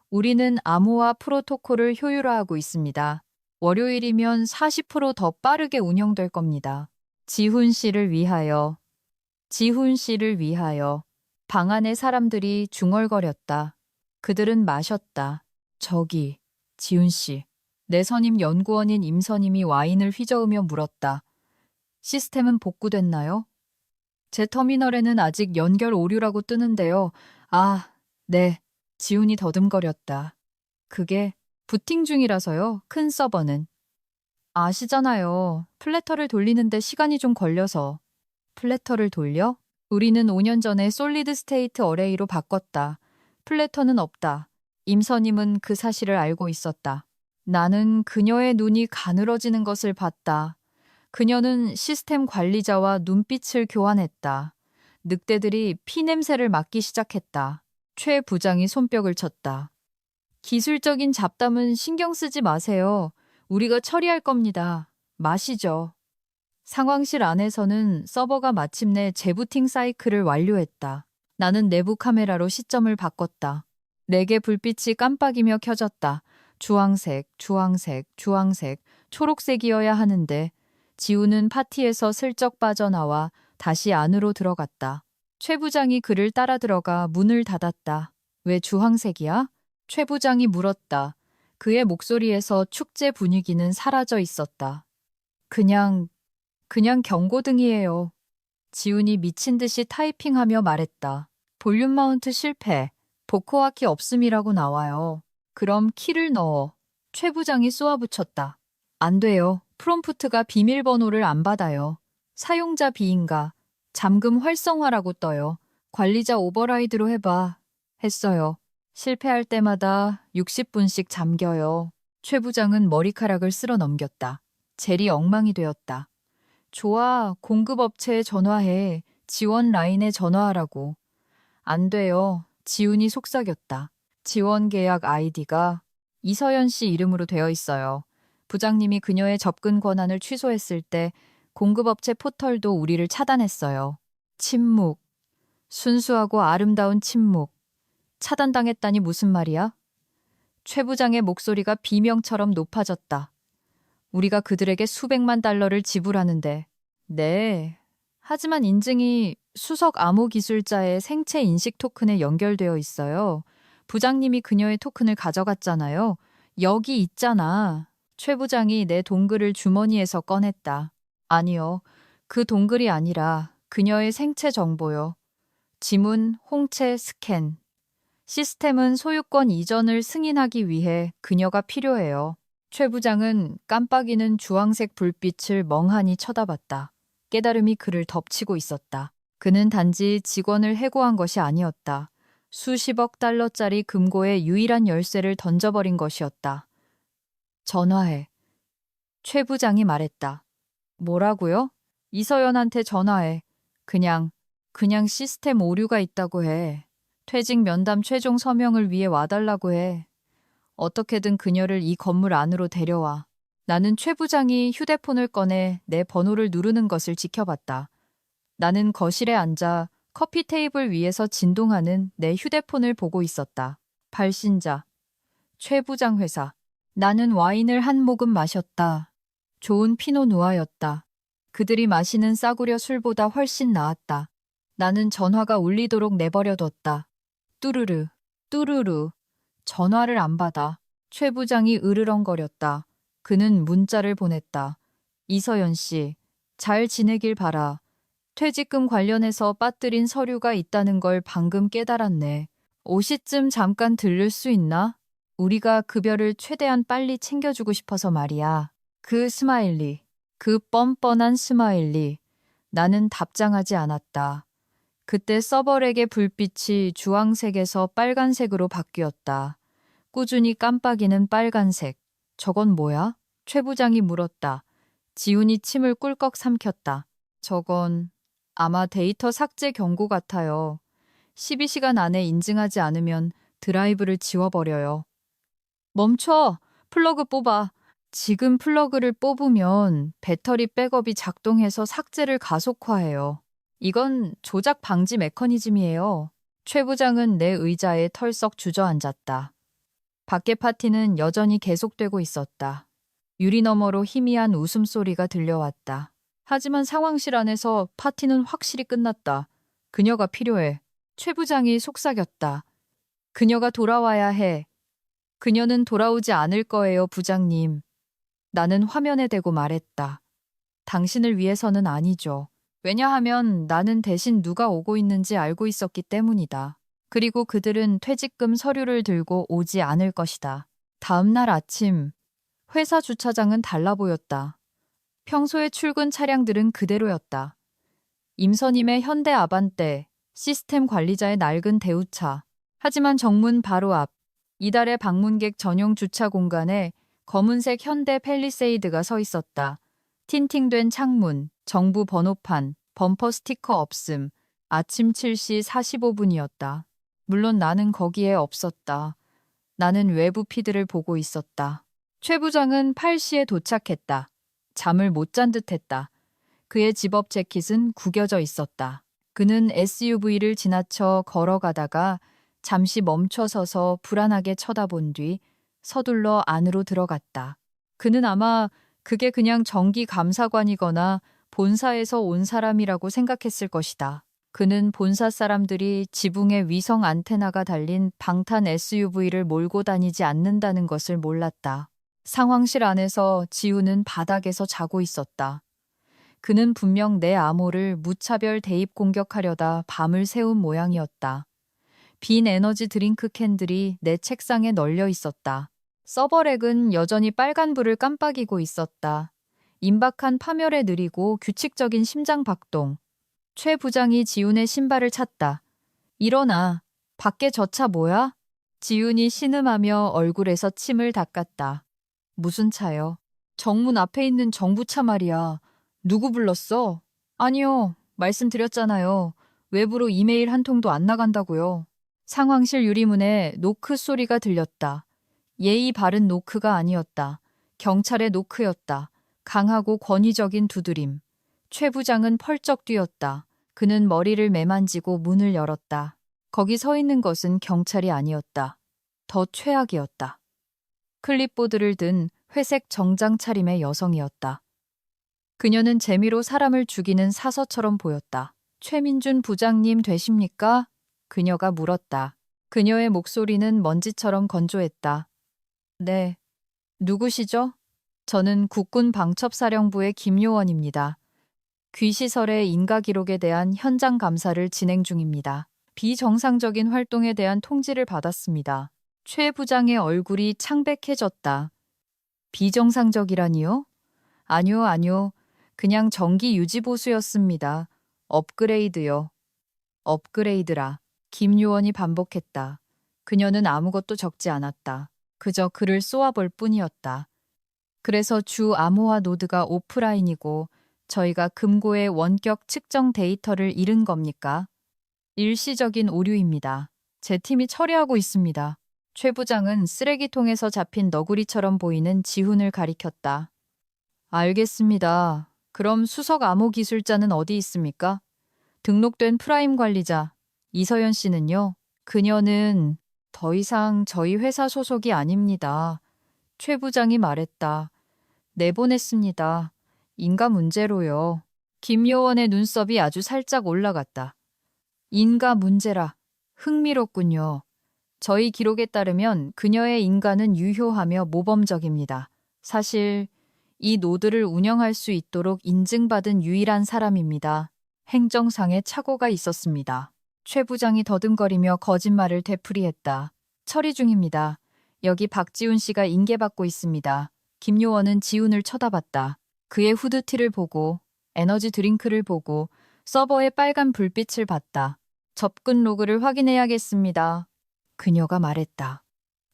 S1: 우리는 암호화 프로토콜을 효율화하고 있습니다. 월요일이면 40%더 빠르게 운영될 겁니다. 지훈 씨를 위하여. 지훈 씨를 위하여. 방 안의 사람들이 중얼거렸다. 그들은 마셨다. 저기, 지훈 씨. 내 선임 연구원인 임선임이 와인을 휘저으며 물었다. 시스템은 복구됐나요? 제 터미널에는 아직 연결 오류라고 뜨는데요. 아, 네. 지훈이 더듬거렸다. 그게 부팅 중이라서요. 큰 서버는. 아시잖아요. 플래터를 돌리는데 시간이 좀 걸려서. 플래터를 돌려? 우리는 5년 전에 솔리드 스테이트 어레이로 바꿨다. 플래터는 없다. 임선임은 그 사실을 알고 있었다. 나는 그녀의 눈이 가늘어지는 것을 봤다. 그녀는 시스템 관리자와 눈빛을 교환했다. 늑대들이 피냄새를 맡기 시작했다. 최 부장이 손뼉을 쳤다. 기술적인 잡담은 신경 쓰지 마세요. 우리가 처리할 겁니다. 마시죠. 상황실 안에서는 서버가 마침내 재부팅 사이클을 완료했다. 나는 내부 카메라로 시점을 바꿨다. 4개 불빛이 깜빡이며 켜졌다. 주황색, 주황색, 주황색, 초록색이어야 하는데 지우는 파티에서 슬쩍 빠져나와 다시 안으로 들어갔다. 최 부장이 그를 따라 들어가 문을 닫았다. 왜 주황색이야? 최 부장이 물었다. 그의 목소리에서 축제 분위기는 사라져 있었다. 그냥 경고등이에요. 지훈이 미친 듯이 타이핑하며 말했다. 볼륨 마운트 실패. 보코아 키 없음이라고 나와요. 그럼 키를 넣어. 최 부장이 쏘아붙였다. 안 돼요. 프롬프트가 비밀번호를 안 받아요. 사용자 비인가. 잠금 활성화라고 떠요. 관리자 오버라이드로 해봐. 했어요. 실패할 때마다 60분씩 잠겨요. 최 부장은 머리카락을 쓸어 넘겼다. 젤이 엉망이 되었다. 좋아, 공급업체에 전화해. 지원 라인에 전화하라고. 안 돼요. 지훈이 속삭였다. 지원 계약 아이디가 이서연 씨 이름으로 되어 있어요. 부장님이 그녀의 접근 권한을 취소했을 때 공급업체 포털도 우리를 차단했어요. 침묵. 순수하고 아름다운 침묵. 차단당했다니 무슨 말이야? 최 부장의 목소리가 비명처럼 높아졌다. 우리가 그들에게 수백만 달러를 지불하는데. 네. 하지만 인증이 수석 암호 기술자의 생체 인식 토큰에 연결되어 있어요. 부장님이 그녀의 토큰을 가져갔잖아요. 여기 있잖아. 최 부장이 내 동글을 주머니에서 꺼냈다. 아니요. 그 동글이 아니라 그녀의 생체 정보요. 지문, 홍채, 스캔. 시스템은 소유권 이전을 승인하기 위해 그녀가 필요해요. 최 부장은 깜빡이는 주황색 불빛을 멍하니 쳐다봤다. 깨달음이 그를 덮치고 있었다. 그는 단지 직원을 해고한 것이 아니었다. 수십억 달러짜리 금고의 유일한 열쇠를 던져버린 것이었다. 전화해. 최 부장이 말했다. 뭐라고요? 이서연한테 전화해. 그냥 시스템 오류가 있다고 해. 퇴직 면담 최종 서명을 위해 와달라고 해. 어떻게든 그녀를 이 건물 안으로 데려와. 나는 최 부장이 휴대폰을 꺼내 내 번호를 누르는 것을 지켜봤다. 나는 거실에 앉아 커피 테이블 위에서 진동하는 내 휴대폰을 보고 있었다. 발신자. 최 부장 회사. 나는 와인을 한 모금 마셨다. 좋은 피노 누아였다. 그들이 마시는 싸구려 술보다 훨씬 나았다. 나는 전화가 울리도록 내버려뒀다. 뚜루르, 뚜루루. 전화를 안 받아. 최 부장이 으르렁거렸다. 그는 문자를 보냈다. 이서연 씨, 잘 지내길 바라. 퇴직금 관련해서 빠뜨린 서류가 있다는 걸 방금 깨달았네. 5시쯤 잠깐 들를 수 있나? 우리가 급여를 최대한 빨리 챙겨주고 싶어서 말이야. 그 스마일리, 그 뻔뻔한 스마일리. 나는 답장하지 않았다. 그때 서버렉의 불빛이 주황색에서 빨간색으로 바뀌었다. 꾸준히 깜빡이는 빨간색. 저건 뭐야? 최 부장이 물었다. 지훈이 침을 꿀꺽 삼켰다. 저건 아마 데이터 삭제 경고 같아요. 12시간 안에 인증하지 않으면 드라이브를 지워버려요. 멈춰! 플러그 뽑아. 지금 플러그를 뽑으면 배터리 백업이 작동해서 삭제를 가속화해요. 이건 조작 방지 메커니즘이에요. 최 부장은 내 의자에 털썩 주저앉았다. 밖의 파티는 여전히 계속되고 있었다. 유리 너머로 희미한 웃음소리가 들려왔다. 하지만 상황실 안에서 파티는 확실히 끝났다. 그녀가 필요해. 최 부장이 속삭였다. 그녀가 돌아와야 해. 그녀는 돌아오지 않을 거예요, 부장님. 나는 화면에 대고 말했다. 당신을 위해서는 아니죠. 왜냐하면 나는 대신 누가 오고 있는지 알고 있었기 때문이다. 그리고 그들은 퇴직금 서류를 들고 오지 않을 것이다. 다음 날 아침, 회사 주차장은 달라 보였다. 평소의 출근 차량들은 그대로였다. 임선임의 현대 아반떼, 시스템 관리자의 낡은 대우차. 하지만 정문 바로 앞, 이달의 방문객 전용 주차 공간에 검은색 현대 팰리세이드가 서 있었다. 틴팅된 창문, 정부 번호판, 범퍼 스티커 없음. 아침 7시 45분이었다. 물론 나는 거기에 없었다. 나는 외부 피드를 보고 있었다. 최 부장은 8시에 도착했다. 잠을 못 잔 듯했다. 그의 집업 재킷은 구겨져 있었다. 그는 SUV를 지나쳐 걸어가다가 잠시 멈춰서서 불안하게 쳐다본 뒤 서둘러 안으로 들어갔다. 그는 아마 그게 그냥 정기 감사관이거나 본사에서 온 사람이라고 생각했을 것이다. 그는 본사 사람들이 지붕에 위성 안테나가 달린 방탄 SUV를 몰고 다니지 않는다는 것을 몰랐다. 상황실 안에서 지훈은 바닥에서 자고 있었다. 그는 분명 내 암호를 무차별 대입 공격하려다 밤을 새운 모양이었다. 빈 에너지 드링크 캔들이 내 책상에 널려 있었다. 서버렉은 여전히 빨간불을 깜빡이고 있었다. 임박한 파멸에 느리고 규칙적인 심장 박동. 최 부장이 지훈의 신발을 찾다. 일어나. 밖에 저 차 뭐야? 지훈이 신음하며 얼굴에서 침을 닦았다. 무슨 차요? 정문 앞에 있는 정부차 말이야. 누구 불렀어? 아니요. 말씀드렸잖아요. 외부로 이메일 한 통도 안 나간다고요. 상황실 유리문에 노크 소리가 들렸다. 예의 바른 노크가 아니었다. 경찰의 노크였다. 강하고 권위적인 두드림. 최 부장은 펄쩍 뛰었다. 그는 머리를 매만지고 문을 열었다. 거기 서 있는 것은 경찰이 아니었다. 더 최악이었다. 클립보드를 든 회색 정장 차림의 여성이었다. 그녀는 재미로 사람을 죽이는 사서처럼 보였다. 최민준 부장님 되십니까? 그녀가 물었다. 그녀의 목소리는 먼지처럼 건조했다. 네. 누구시죠? 저는 국군 방첩사령부의 김요원입니다. 귀시설의 인가 기록에 대한 현장 감사를 진행 중입니다. 비정상적인 활동에 대한 통지를 받았습니다. 최 부장의 얼굴이 창백해졌다. 비정상적이라니요? 아니요, 아니요. 그냥 정기 유지 보수였습니다. 업그레이드요. 업그레이드라. 김요원이 반복했다. 그녀는 아무것도 적지 않았다. 그저 글을 쏘아볼 뿐이었다. 그래서 주 암호화 노드가 오프라인이고 저희가 금고의 원격 측정 데이터를 잃은 겁니까? 일시적인 오류입니다. 제 팀이 처리하고 있습니다. 최 부장은 쓰레기통에서 잡힌 너구리처럼 보이는 지훈을 가리켰다. 알겠습니다. 그럼 수석 암호 기술자는 어디 있습니까? 등록된 프라임 관리자 이서연 씨는요? 그녀는 더 이상 저희 회사 소속이 아닙니다. 최 부장이 말했다. 내보냈습니다. 인가 문제로요. 김요원의 눈썹이 아주 살짝 올라갔다. 인가 문제라. 흥미롭군요. 저희 기록에 따르면 그녀의 인가는 유효하며 모범적입니다. 사실 이 노드를 운영할 수 있도록 인증받은 유일한 사람입니다. 행정상의 착오가 있었습니다. 최 부장이 더듬거리며 거짓말을 되풀이했다. 처리 중입니다. 여기 박지훈 씨가 인계받고 있습니다. 김요원은 지훈을 쳐다봤다. 그의 후드티를 보고 에너지 드링크를 보고 서버의 빨간 불빛을 봤다. 접근 로그를 확인해야겠습니다. 그녀가 말했다.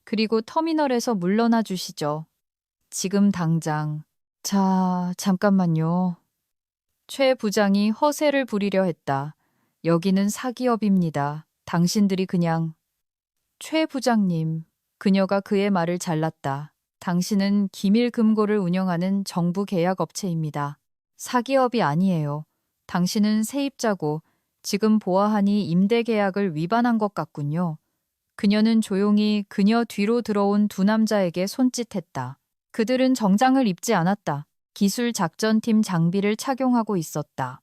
S1: 그리고 터미널에서 물러나 주시죠. 지금 당장. 자, 잠깐만요. 최 부장이 허세를 부리려 했다. 여기는 사기업입니다. 당신들이 그냥. 최 부장님. 그녀가 그의 말을 잘랐다. 당신은 기밀 금고를 운영하는 정부 계약업체입니다. 사기업이 아니에요. 당신은 세입자고 지금 보아하니 임대 계약을 위반한 것 같군요. 그녀는 조용히 그녀 뒤로 들어온 두 남자에게 손짓했다. 그들은 정장을 입지 않았다. 기술 작전팀 장비를 착용하고 있었다.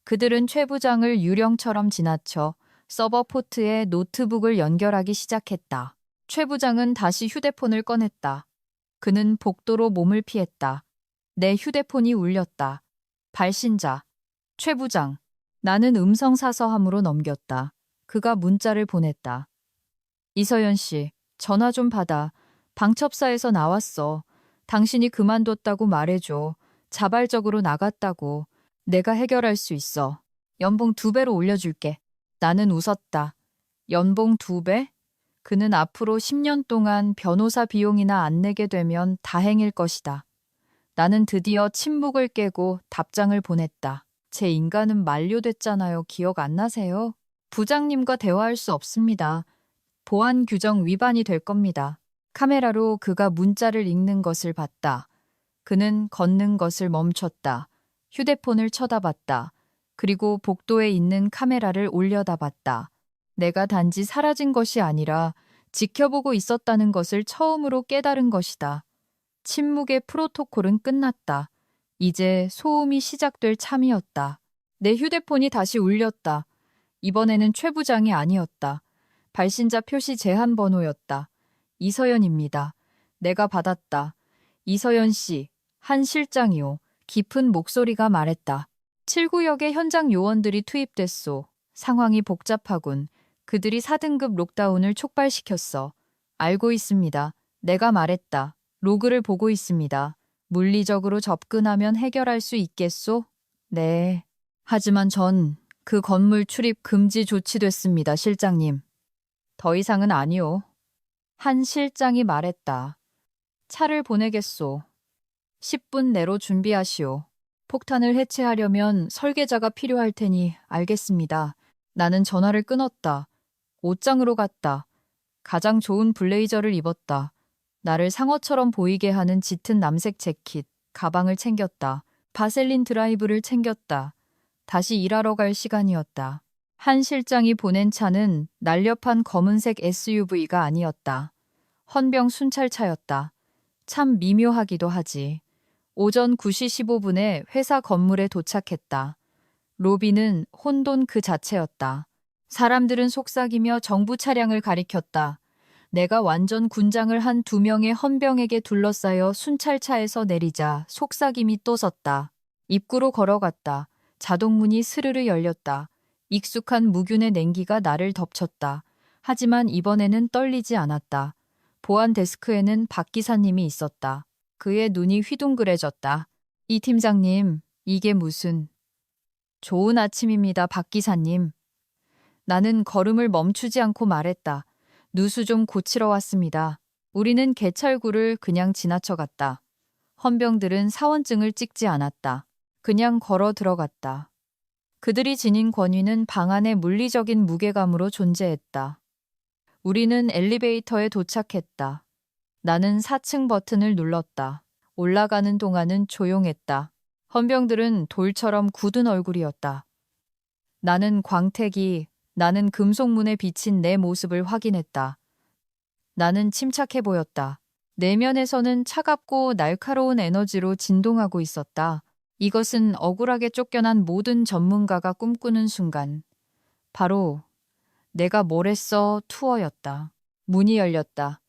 S1: 그들은 최 부장을 유령처럼 지나쳐 서버 포트에 노트북을 연결하기 시작했다. 최 부장은 다시 휴대폰을 꺼냈다. 그는 복도로 몸을 피했다. 내 휴대폰이 울렸다. 발신자. 최 부장. 나는 음성사서함으로 넘겼다. 그가 문자를 보냈다. 이서연 씨, 전화 좀 받아. 방첩사에서 나왔어. 당신이 그만뒀다고 말해줘. 자발적으로 나갔다고. 내가 해결할 수 있어. 연봉 2배로 올려줄게. 나는 웃었다. 연봉 2배? 그는 앞으로 10년 동안 변호사 비용이나 안 내게 되면 다행일 것이다. 나는 드디어 침묵을 깨고 답장을 보냈다. 제 인간은 만료됐잖아요. 기억 안 나세요? 부장님과 대화할 수 없습니다. 보안 규정 위반이 될 겁니다. 카메라로 그가 문자를 읽는 것을 봤다. 그는 걷는 것을 멈췄다. 휴대폰을 쳐다봤다. 그리고 복도에 있는 카메라를 올려다봤다. 내가 단지 사라진 것이 아니라 지켜보고 있었다는 것을 처음으로 깨달은 것이다. 침묵의 프로토콜은 끝났다. 이제 소음이 시작될 참이었다. 내 휴대폰이 다시 울렸다. 이번에는 최 부장이 아니었다. 발신자 표시 제한 번호였다. 이서연입니다. 내가 받았다. 이서연 씨, 한 실장이요. 깊은 목소리가 말했다. 7구역의 현장 요원들이 투입됐소. 상황이 복잡하군. 그들이 4등급 록다운을 촉발시켰어. 알고 있습니다. 내가 말했다. 로그를 보고 있습니다. 물리적으로 접근하면 해결할 수 있겠소? 네. 하지만 전 그 건물 출입 금지 조치됐습니다, 실장님. 더 이상은 아니오. 한 실장이 말했다. 차를 보내겠소. 10분 내로 준비하시오. 폭탄을 해체하려면 설계자가 필요할 테니 알겠습니다. 나는 전화를 끊었다. 옷장으로 갔다. 가장 좋은 블레이저를 입었다. 나를 상어처럼 보이게 하는 짙은 남색 재킷, 가방을 챙겼다. 바셀린 드라이브를 챙겼다. 다시 일하러 갈 시간이었다. 한 실장이 보낸 차는 날렵한 검은색 SUV가 아니었다. 헌병 순찰차였다. 참 미묘하기도 하지. 오전 9시 15분에 회사 건물에 도착했다. 로비는 혼돈 그 자체였다. 사람들은 속삭이며 정부 차량을 가리켰다. 내가 완전 군장을 한 2명의 헌병에게 둘러싸여 순찰차에서 내리자 속삭임이 또 섰다. 입구로 걸어갔다. 자동문이 스르르 열렸다. 익숙한 무균의 냉기가 나를 덮쳤다. 하지만 이번에는 떨리지 않았다. 보안 데스크에는 박 기사님이 있었다. 그의 눈이 휘둥그레졌다. 이 팀장님, 이게 무슨... 좋은 아침입니다, 박 기사님. 나는 걸음을 멈추지 않고 말했다. 누수 좀 고치러 왔습니다. 우리는 개찰구를 그냥 지나쳐갔다. 헌병들은 사원증을 찍지 않았다. 그냥 걸어 들어갔다. 그들이 지닌 권위는 방 안의 물리적인 무게감으로 존재했다. 우리는 엘리베이터에 도착했다. 나는 4층 버튼을 눌렀다. 올라가는 동안은 조용했다. 헌병들은 돌처럼 굳은 얼굴이었다. 나는 나는 금속문에 비친 내 모습을 확인했다. 나는 침착해 보였다. 내면에서는 차갑고 날카로운 에너지로 진동하고 있었다. 이것은 억울하게 쫓겨난 모든 전문가가 꿈꾸는 순간. 바로 내가 뭘 했어 투어였다. 문이 열렸다.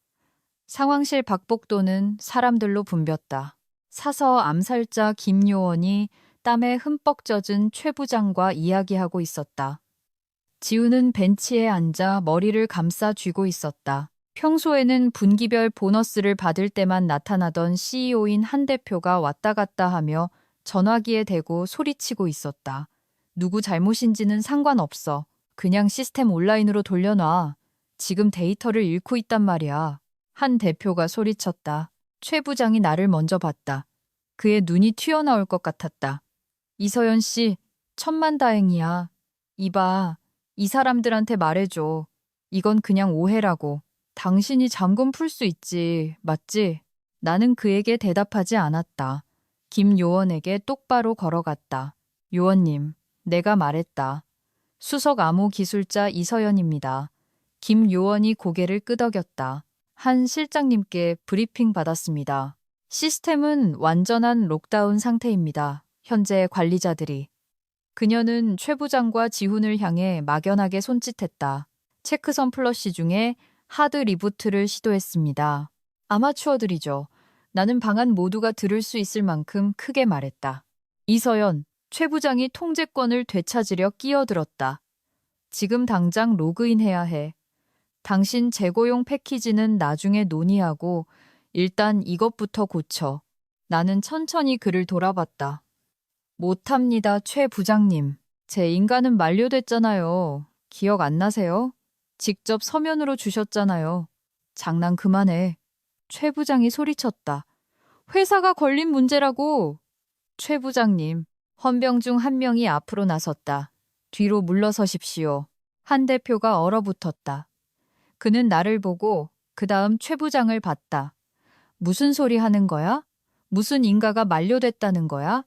S1: 상황실 박복도는 사람들로 붐볐다. 사서 암살자 김요원이 땀에 흠뻑 젖은 최 부장과 이야기하고 있었다. 지우는 벤치에 앉아 머리를 감싸 쥐고 있었다. 평소에는 분기별 보너스를 받을 때만 나타나던 CEO인 한 대표가 왔다 갔다 하며 전화기에 대고 소리치고 있었다. 누구 잘못인지는 상관없어. 그냥 시스템 온라인으로 돌려놔. 지금 데이터를 잃고 있단 말이야. 한 대표가 소리쳤다. 최 부장이 나를 먼저 봤다. 그의 눈이 튀어나올 것 같았다. 이서연 씨, 천만다행이야. 이봐, 이 사람들한테 말해줘. 이건 그냥 오해라고. 당신이 잠금 풀 수 있지, 맞지? 나는 그에게 대답하지 않았다. 김요원에게 똑바로 걸어갔다. 요원님, 내가 말했다. 수석 암호 기술자 이서연입니다. 김요원이 고개를 끄덕였다. 한 실장님께 브리핑 받았습니다. 시스템은 완전한 록다운 상태입니다. 현재 관리자들이. 그녀는 최 부장과 지훈을 향해 막연하게 손짓했다. 체크선 플러시 중에 하드 리부트를 시도했습니다. 아마추어들이죠. 나는 방안 모두가 들을 수 있을 만큼 크게 말했다. 이서연, 최 부장이 통제권을 되찾으려 끼어들었다. 지금 당장 로그인해야 해. 당신 재고용 패키지는 나중에 논의하고 일단 이것부터 고쳐. 나는 천천히 그를 돌아봤다. 못합니다, 최 부장님. 제 인간은 만료됐잖아요. 기억 안 나세요? 직접 서면으로 주셨잖아요. 장난 그만해. 최 부장이 소리쳤다. 회사가 걸린 문제라고. 최 부장님, 헌병 중 한 명이 앞으로 나섰다. 뒤로 물러서십시오. 한 대표가 얼어붙었다. 그는 나를 보고 그 다음 최 부장을 봤다. 무슨 소리 하는 거야? 무슨 인가가 만료됐다는 거야?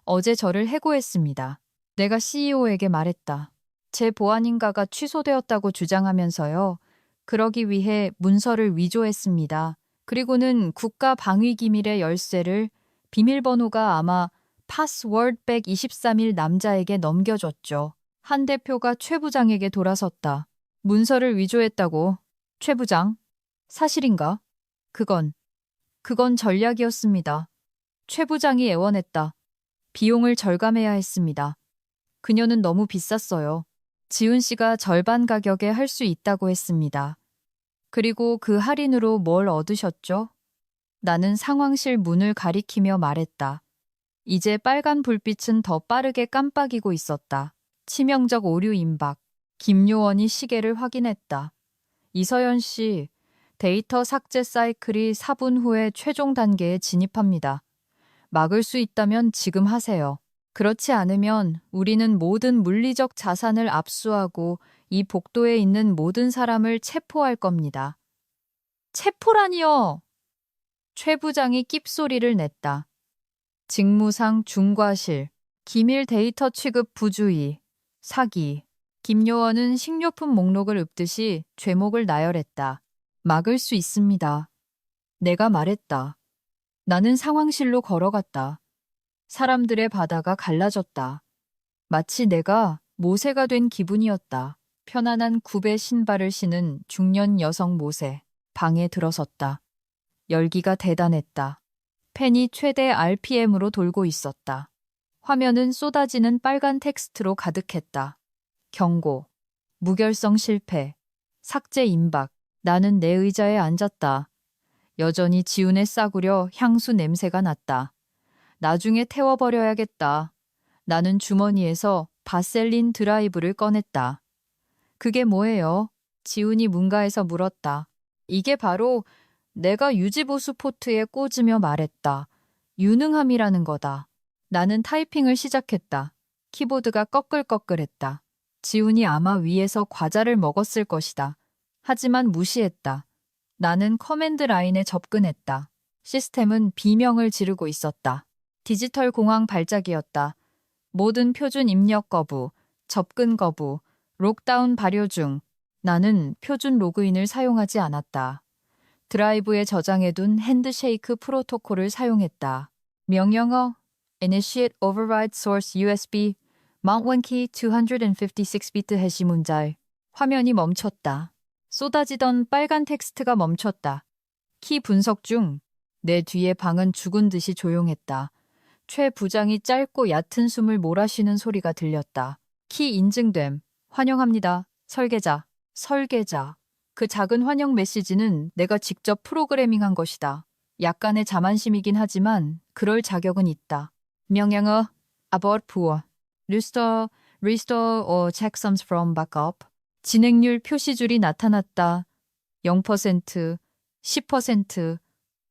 S1: 어제 저를 해고했습니다. 내가 CEO에게 말했다. 제 보안 인가가 취소되었다고 주장하면서요. 그러기 위해 문서를 위조했습니다. 그리고는 국가 방위 기밀의 열쇠를 비밀번호가 아마 파스워드 123일 남자에게 넘겨줬죠. 한 대표가 최 부장에게 돌아섰다. 문서를 위조했다고. 최 부장, 사실인가? 그건 전략이었습니다. 최 부장이 애원했다. 비용을 절감해야 했습니다. 그녀는 너무 비쌌어요. 지훈 씨가 절반 가격에 할 수 있다고 했습니다. 그리고 그 할인으로 뭘 얻으셨죠? 나는 상황실 문을 가리키며 말했다. 이제 빨간 불빛은 더 빠르게 깜빡이고 있었다. 치명적 오류 임박. 김요원이 시계를 확인했다. 이서연 씨, 데이터 삭제 사이클이 4분 후에 최종 단계에 진입합니다. 막을 수 있다면 지금 하세요. 그렇지 않으면 우리는 모든 물리적 자산을 압수하고 이 복도에 있는 모든 사람을 체포할 겁니다. 체포라니요! 최 부장이 낍소리를 냈다. 직무상 중과실, 기밀 데이터 취급 부주의, 사기. 김요원은 식료품 목록을 읊듯이 죄목을 나열했다. 막을 수 있습니다. 내가 말했다. 나는 상황실로 걸어갔다. 사람들의 바다가 갈라졌다. 마치 내가 모세가 된 기분이었다. 편안한 굽의 신발을 신은 중년 여성 모세. 방에 들어섰다. 열기가 대단했다. 펜이 최대 RPM으로 돌고 있었다. 화면은 쏟아지는 빨간 텍스트로 가득했다. 경고, 무결성 실패, 삭제 임박. 나는 내 의자에 앉았다. 여전히 지운에 싸구려 향수 냄새가 났다. 나중에 태워버려야겠다. 나는 주머니에서 바셀린 드라이브를 꺼냈다. 그게 뭐예요? 지훈이 문가에서 물었다. 이게 바로 내가 유지보수 포트에 꽂으며 말했다. 유능함이라는 거다. 나는 타이핑을 시작했다. 키보드가 꺼끌꺼끌했다. 지훈이 아마 위에서 과자를 먹었을 것이다. 하지만 무시했다. 나는 커맨드 라인에 접근했다. 시스템은 비명을 지르고 있었다. 디지털 공항 발작이었다. 모든 표준 입력 거부, 접근 거부, 록다운 발효 중. 나는 표준 로그인을 사용하지 않았다. 드라이브에 저장해둔 핸드쉐이크 프로토콜을 사용했다. 명령어 Initiate Override Source USB Mount 1 Key 256비트 해시 문자에 화면이 멈췄다. 쏟아지던 빨간 텍스트가 멈췄다. 키 분석 중. 내 뒤에 방은 죽은 듯이 조용했다. 최 부장이 짧고 얕은 숨을 몰아쉬는 소리가 들렸다. 키 인증됨. 환영합니다. 설계자. 설계자. 그 작은 환영 메시지는 내가 직접 프로그래밍한 것이다. 약간의 자만심이긴 하지만 그럴 자격은 있다. 명령어 Abort poor. Restore or checksums from backup. 진행률 표시줄이 나타났다. 0%, 10%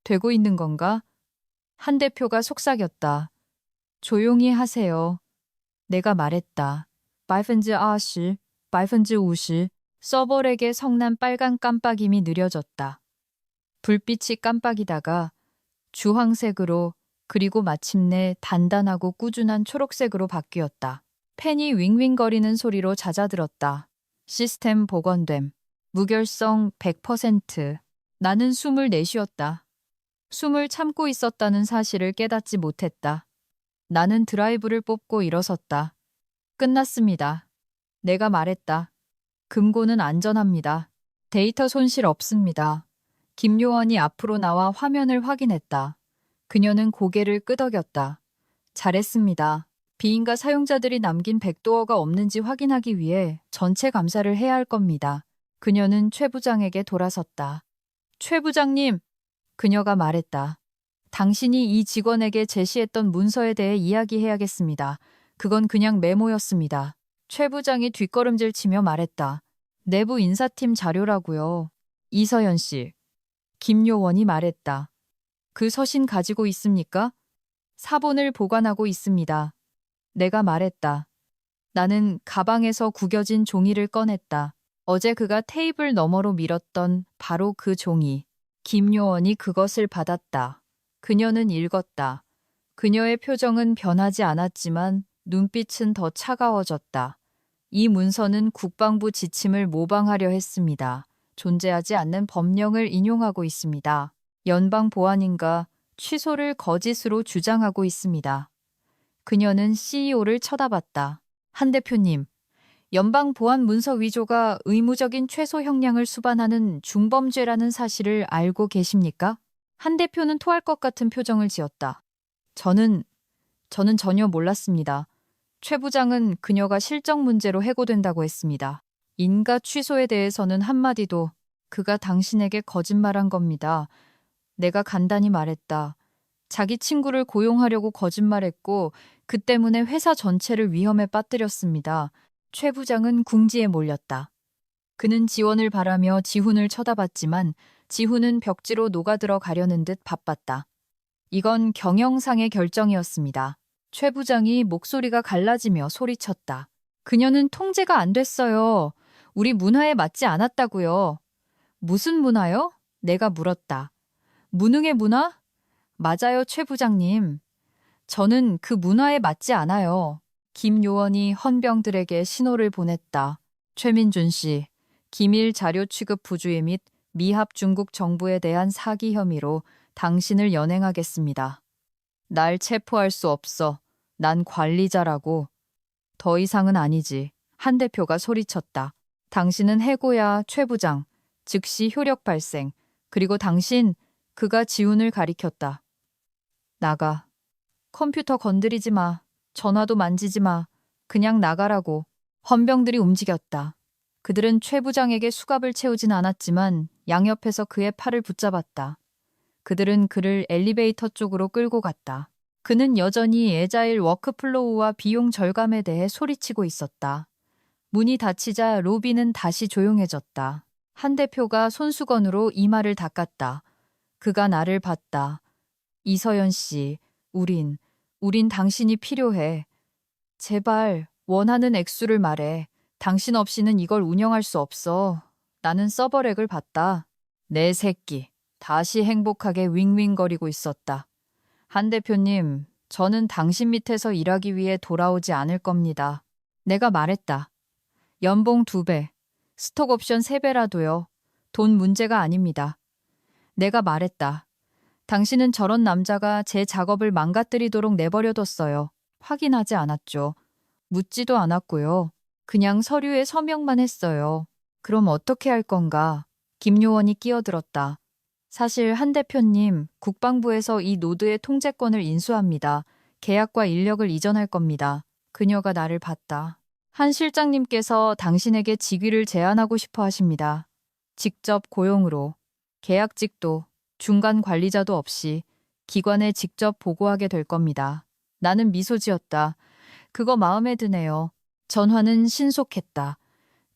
S1: 되고 있는 건가? 한 대표가 속삭였다. 조용히 하세요. 내가 말했다. 20%, 50%. 서버렉의 성난 빨간 깜빡임이 느려졌다. 불빛이 깜빡이다가 주황색으로 그리고 마침내 단단하고 꾸준한 초록색으로 바뀌었다. 펜이 윙윙거리는 소리로 잦아들었다. 시스템 복원됨. 무결성 100%. 나는 숨을 내쉬었다. 숨을 참고 있었다는 사실을 깨닫지 못했다. 나는 드라이브를 뽑고 일어섰다. 끝났습니다. 내가 말했다. 금고는 안전합니다. 데이터 손실 없습니다. 김요원이 앞으로 나와 화면을 확인했다. 그녀는 고개를 끄덕였다. 잘했습니다. 비인가 사용자들이 남긴 백도어가 없는지 확인하기 위해 전체 감사를 해야 할 겁니다. 그녀는 최 부장에게 돌아섰다. 최 부장님! 그녀가 말했다. 당신이 이 직원에게 제시했던 문서에 대해 이야기해야겠습니다. 그건 그냥 메모였습니다. 최 부장이 뒷걸음질 치며 말했다. 내부 인사팀 자료라고요. 이서연 씨. 김요원이 말했다. 그 서신 가지고 있습니까? 사본을 보관하고 있습니다. 내가 말했다. 나는 가방에서 구겨진 종이를 꺼냈다. 어제 그가 테이블 너머로 밀었던 바로 그 종이. 김요원이 그것을 받았다. 그녀는 읽었다. 그녀의 표정은 변하지 않았지만 눈빛은 더 차가워졌다. 이 문서는 국방부 지침을 모방하려 했습니다. 존재하지 않는 법령을 인용하고 있습니다. 연방보안인가 취소를 거짓으로 주장하고 있습니다. 그녀는 CEO를 쳐다봤다. 한 대표님, 연방보안 문서 위조가 의무적인 최소 형량을 수반하는 중범죄라는 사실을 알고 계십니까? 한 대표는 토할 것 같은 표정을 지었다. 저는 전혀 몰랐습니다. 최 부장은 그녀가 실적 문제로 해고된다고 했습니다. 인가 취소에 대해서는 한마디도 그가 당신에게 거짓말한 겁니다. 내가 간단히 말했다. 자기 친구를 고용하려고 거짓말했고 그 때문에 회사 전체를 위험에 빠뜨렸습니다. 최 부장은 궁지에 몰렸다. 그는 지원을 바라며 지훈을 쳐다봤지만 지훈은 벽지로 녹아들어 가려는 듯 바빴다. 이건 경영상의 결정이었습니다. 최 부장이 목소리가 갈라지며 소리쳤다. 그녀는 통제가 안 됐어요. 우리 문화에 맞지 않았다고요. 무슨 문화요? 내가 물었다. 무능의 문화? 맞아요, 최 부장님. 저는 그 문화에 맞지 않아요. 김 요원이 헌병들에게 신호를 보냈다. 최민준 씨, 기밀 자료 취급 부주의 및 미합 중국 정부에 대한 사기 혐의로 당신을 연행하겠습니다. 날 체포할 수 없어. 난 관리자라고. 더 이상은 아니지. 한 대표가 소리쳤다. 당신은 해고야, 최 부장. 즉시 효력 발생. 그리고 당신, 그가 지훈을 가리켰다. 나가. 컴퓨터 건드리지 마. 전화도 만지지 마. 그냥 나가라고. 헌병들이 움직였다. 그들은 최 부장에게 수갑을 채우진 않았지만 양옆에서 그의 팔을 붙잡았다. 그들은 그를 엘리베이터 쪽으로 끌고 갔다. 그는 여전히 애자일 워크플로우와 비용 절감에 대해 소리치고 있었다. 문이 닫히자 로비는 다시 조용해졌다. 한 대표가 손수건으로 이마를 닦았다. 그가 나를 봤다. 이서연 씨, 우린 당신이 필요해. 제발 원하는 액수를 말해. 당신 없이는 이걸 운영할 수 없어. 나는 서버렉을 봤다. 내 새끼. 다시 행복하게 윙윙거리고 있었다. 한 대표님, 저는 당신 밑에서 일하기 위해 돌아오지 않을 겁니다. 내가 말했다. 연봉 2배, 스톡옵션 3배라도요. 돈 문제가 아닙니다. 내가 말했다. 당신은 저런 남자가 제 작업을 망가뜨리도록 내버려뒀어요. 확인하지 않았죠. 묻지도 않았고요. 그냥 서류에 서명만 했어요. 그럼 어떻게 할 건가? 김요원이 끼어들었다. 사실 한 대표님, 국방부에서 이 노드의 통제권을 인수합니다. 계약과 인력을 이전할 겁니다. 그녀가 나를 봤다. 한 실장님께서 당신에게 직위를 제안하고 싶어 하십니다. 직접 고용으로, 계약직도, 중간 관리자도 없이 기관에 직접 보고하게 될 겁니다. 나는 미소 지었다. 그거 마음에 드네요. 전화는 신속했다.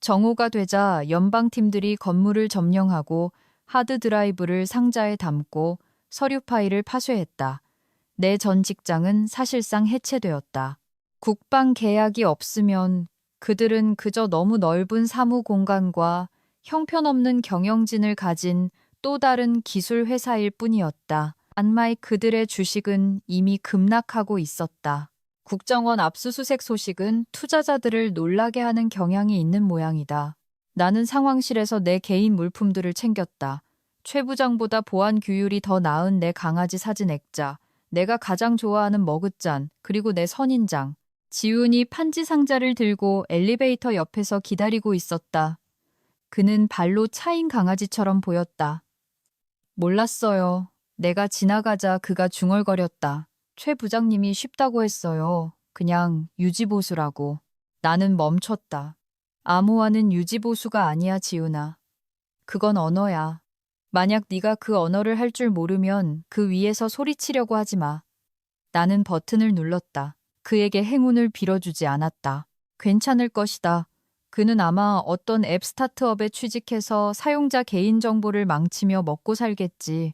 S1: 정오가 되자 연방팀들이 건물을 점령하고 하드 드라이브를 상자에 담고 서류 파일을 파쇄했다. 내 전 직장은 사실상 해체되었다. 국방 계약이 없으면 그들은 그저 너무 넓은 사무 공간과 형편없는 경영진을 가진 또 다른 기술 회사일 뿐이었다. 안마의 그들의 주식은 이미 급락하고 있었다. 국정원 압수수색 소식은 투자자들을 놀라게 하는 경향이 있는 모양이다. 나는 상황실에서 내 개인 물품들을 챙겼다. 최 부장보다 보안 규율이 더 나은 내 강아지 사진 액자, 내가 가장 좋아하는 머그잔, 그리고 내 선인장. 지훈이 판지 상자를 들고 엘리베이터 옆에서 기다리고 있었다. 그는 발로 차인 강아지처럼 보였다. 몰랐어요. 내가 지나가자 그가 중얼거렸다. 최 부장님이 쉽다고 했어요. 그냥 유지보수라고. 나는 멈췄다. 암호화는 유지보수가 아니야, 지훈아. 그건 언어야. 만약 네가 그 언어를 할 줄 모르면 그 위에서 소리치려고 하지 마. 나는 버튼을 눌렀다. 그에게 행운을 빌어주지 않았다. 괜찮을 것이다. 그는 아마 어떤 앱 스타트업에 취직해서 사용자 개인정보를 망치며 먹고 살겠지.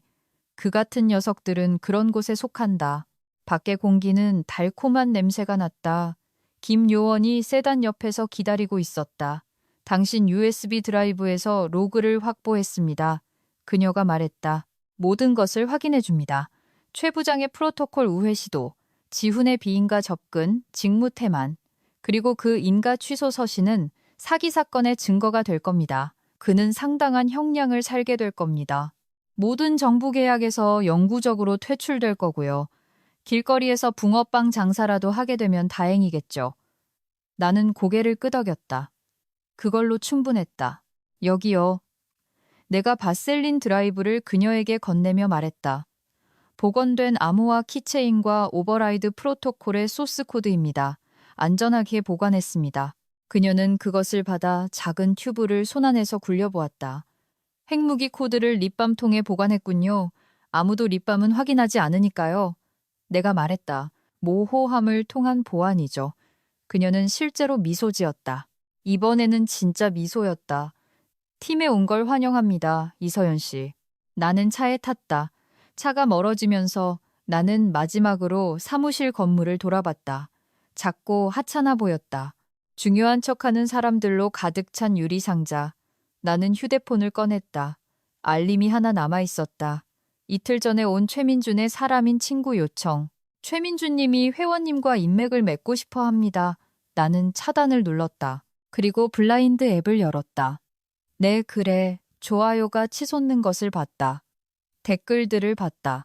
S1: 그 같은 녀석들은 그런 곳에 속한다. 밖의 공기는 달콤한 냄새가 났다. 김 요원이 세단 옆에서 기다리고 있었다. 당신 USB 드라이브에서 로그를 확보했습니다. 그녀가 말했다. 모든 것을 확인해 줍니다. 최 부장의 프로토콜 우회 시도, 지훈의 비인가 접근, 직무 태만, 그리고 그 인가 취소 서신은 사기 사건의 증거가 될 겁니다. 그는 상당한 형량을 살게 될 겁니다. 모든 정부 계약에서 영구적으로 퇴출될 거고요. 길거리에서 붕어빵 장사라도 하게 되면 다행이겠죠. 나는 고개를 끄덕였다. 그걸로 충분했다. 여기요. 내가 바셀린 드라이브를 그녀에게 건네며 말했다. 복원된 암호화 키체인과 오버라이드 프로토콜의 소스 코드입니다. 안전하게 보관했습니다. 그녀는 그것을 받아 작은 튜브를 손안에서 굴려보았다. 핵무기 코드를 립밤통에 보관했군요. 아무도 립밤은 확인하지 않으니까요. 내가 말했다. 모호함을 통한 보안이죠. 그녀는 실제로 미소 지었다. 이번에는 진짜 미소였다. 팀에 온 걸 환영합니다, 이서연 씨. 나는 차에 탔다. 차가 멀어지면서 나는 마지막으로 사무실 건물을 돌아봤다. 작고 하찮아 보였다. 중요한 척하는 사람들로 가득 찬 유리상자. 나는 휴대폰을 꺼냈다. 알림이 하나 남아 있었다. 이틀 전에 온 최민준의 사람인 친구 요청. 최민준님이 회원님과 인맥을 맺고 싶어 합니다. 나는 차단을 눌렀다. 그리고 블라인드 앱을 열었다. 내 글에 좋아요가 치솟는 것을 봤다. 댓글들을 봤다.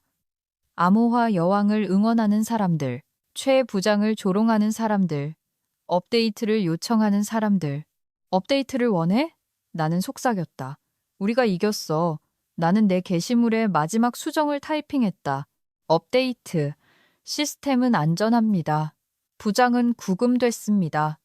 S1: 암호화 여왕을 응원하는 사람들, 최 부장을 조롱하는 사람들, 업데이트를 요청하는 사람들. 업데이트를 원해? 나는 속삭였다. 우리가 이겼어. 나는 내 게시물에 마지막 수정을 타이핑했다. 업데이트. 시스템은 안전합니다. 부장은 구금됐습니다.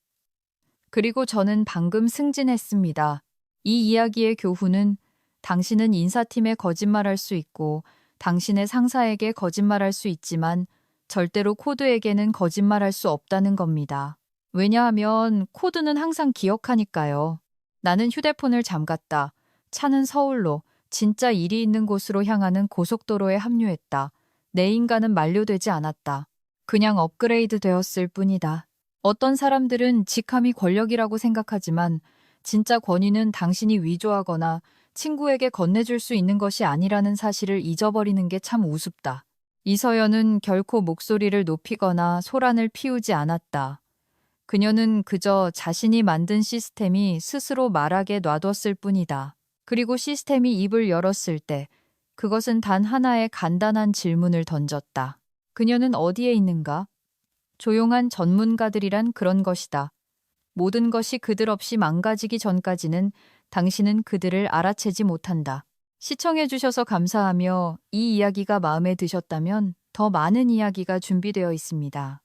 S1: 그리고 저는 방금 승진했습니다. 이 이야기의 교훈은 당신은 인사팀에 거짓말할 수 있고 당신의 상사에게 거짓말할 수 있지만 절대로 코드에게는 거짓말할 수 없다는 겁니다. 왜냐하면 코드는 항상 기억하니까요. 나는 휴대폰을 잠갔다. 차는 서울로, 진짜 일이 있는 곳으로 향하는 고속도로에 합류했다. 내 인간은 만료되지 않았다. 그냥 업그레이드 되었을 뿐이다. 어떤 사람들은 직함이 권력이라고 생각하지만 진짜 권위는 당신이 위조하거나 친구에게 건네줄 수 있는 것이 아니라는 사실을 잊어버리는 게 참 우습다. 이서연은 결코 목소리를 높이거나 소란을 피우지 않았다. 그녀는 그저 자신이 만든 시스템이 스스로 말하게 놔뒀을 뿐이다. 그리고 시스템이 입을 열었을 때 그것은 단 하나의 간단한 질문을 던졌다. 그녀는 어디에 있는가? 조용한 전문가들이란 그런 것이다. 모든 것이 그들 없이 망가지기 전까지는 당신은 그들을 알아채지 못한다. 시청해 주셔서 감사하며 이 이야기가 마음에 드셨다면 더 많은 이야기가 준비되어 있습니다.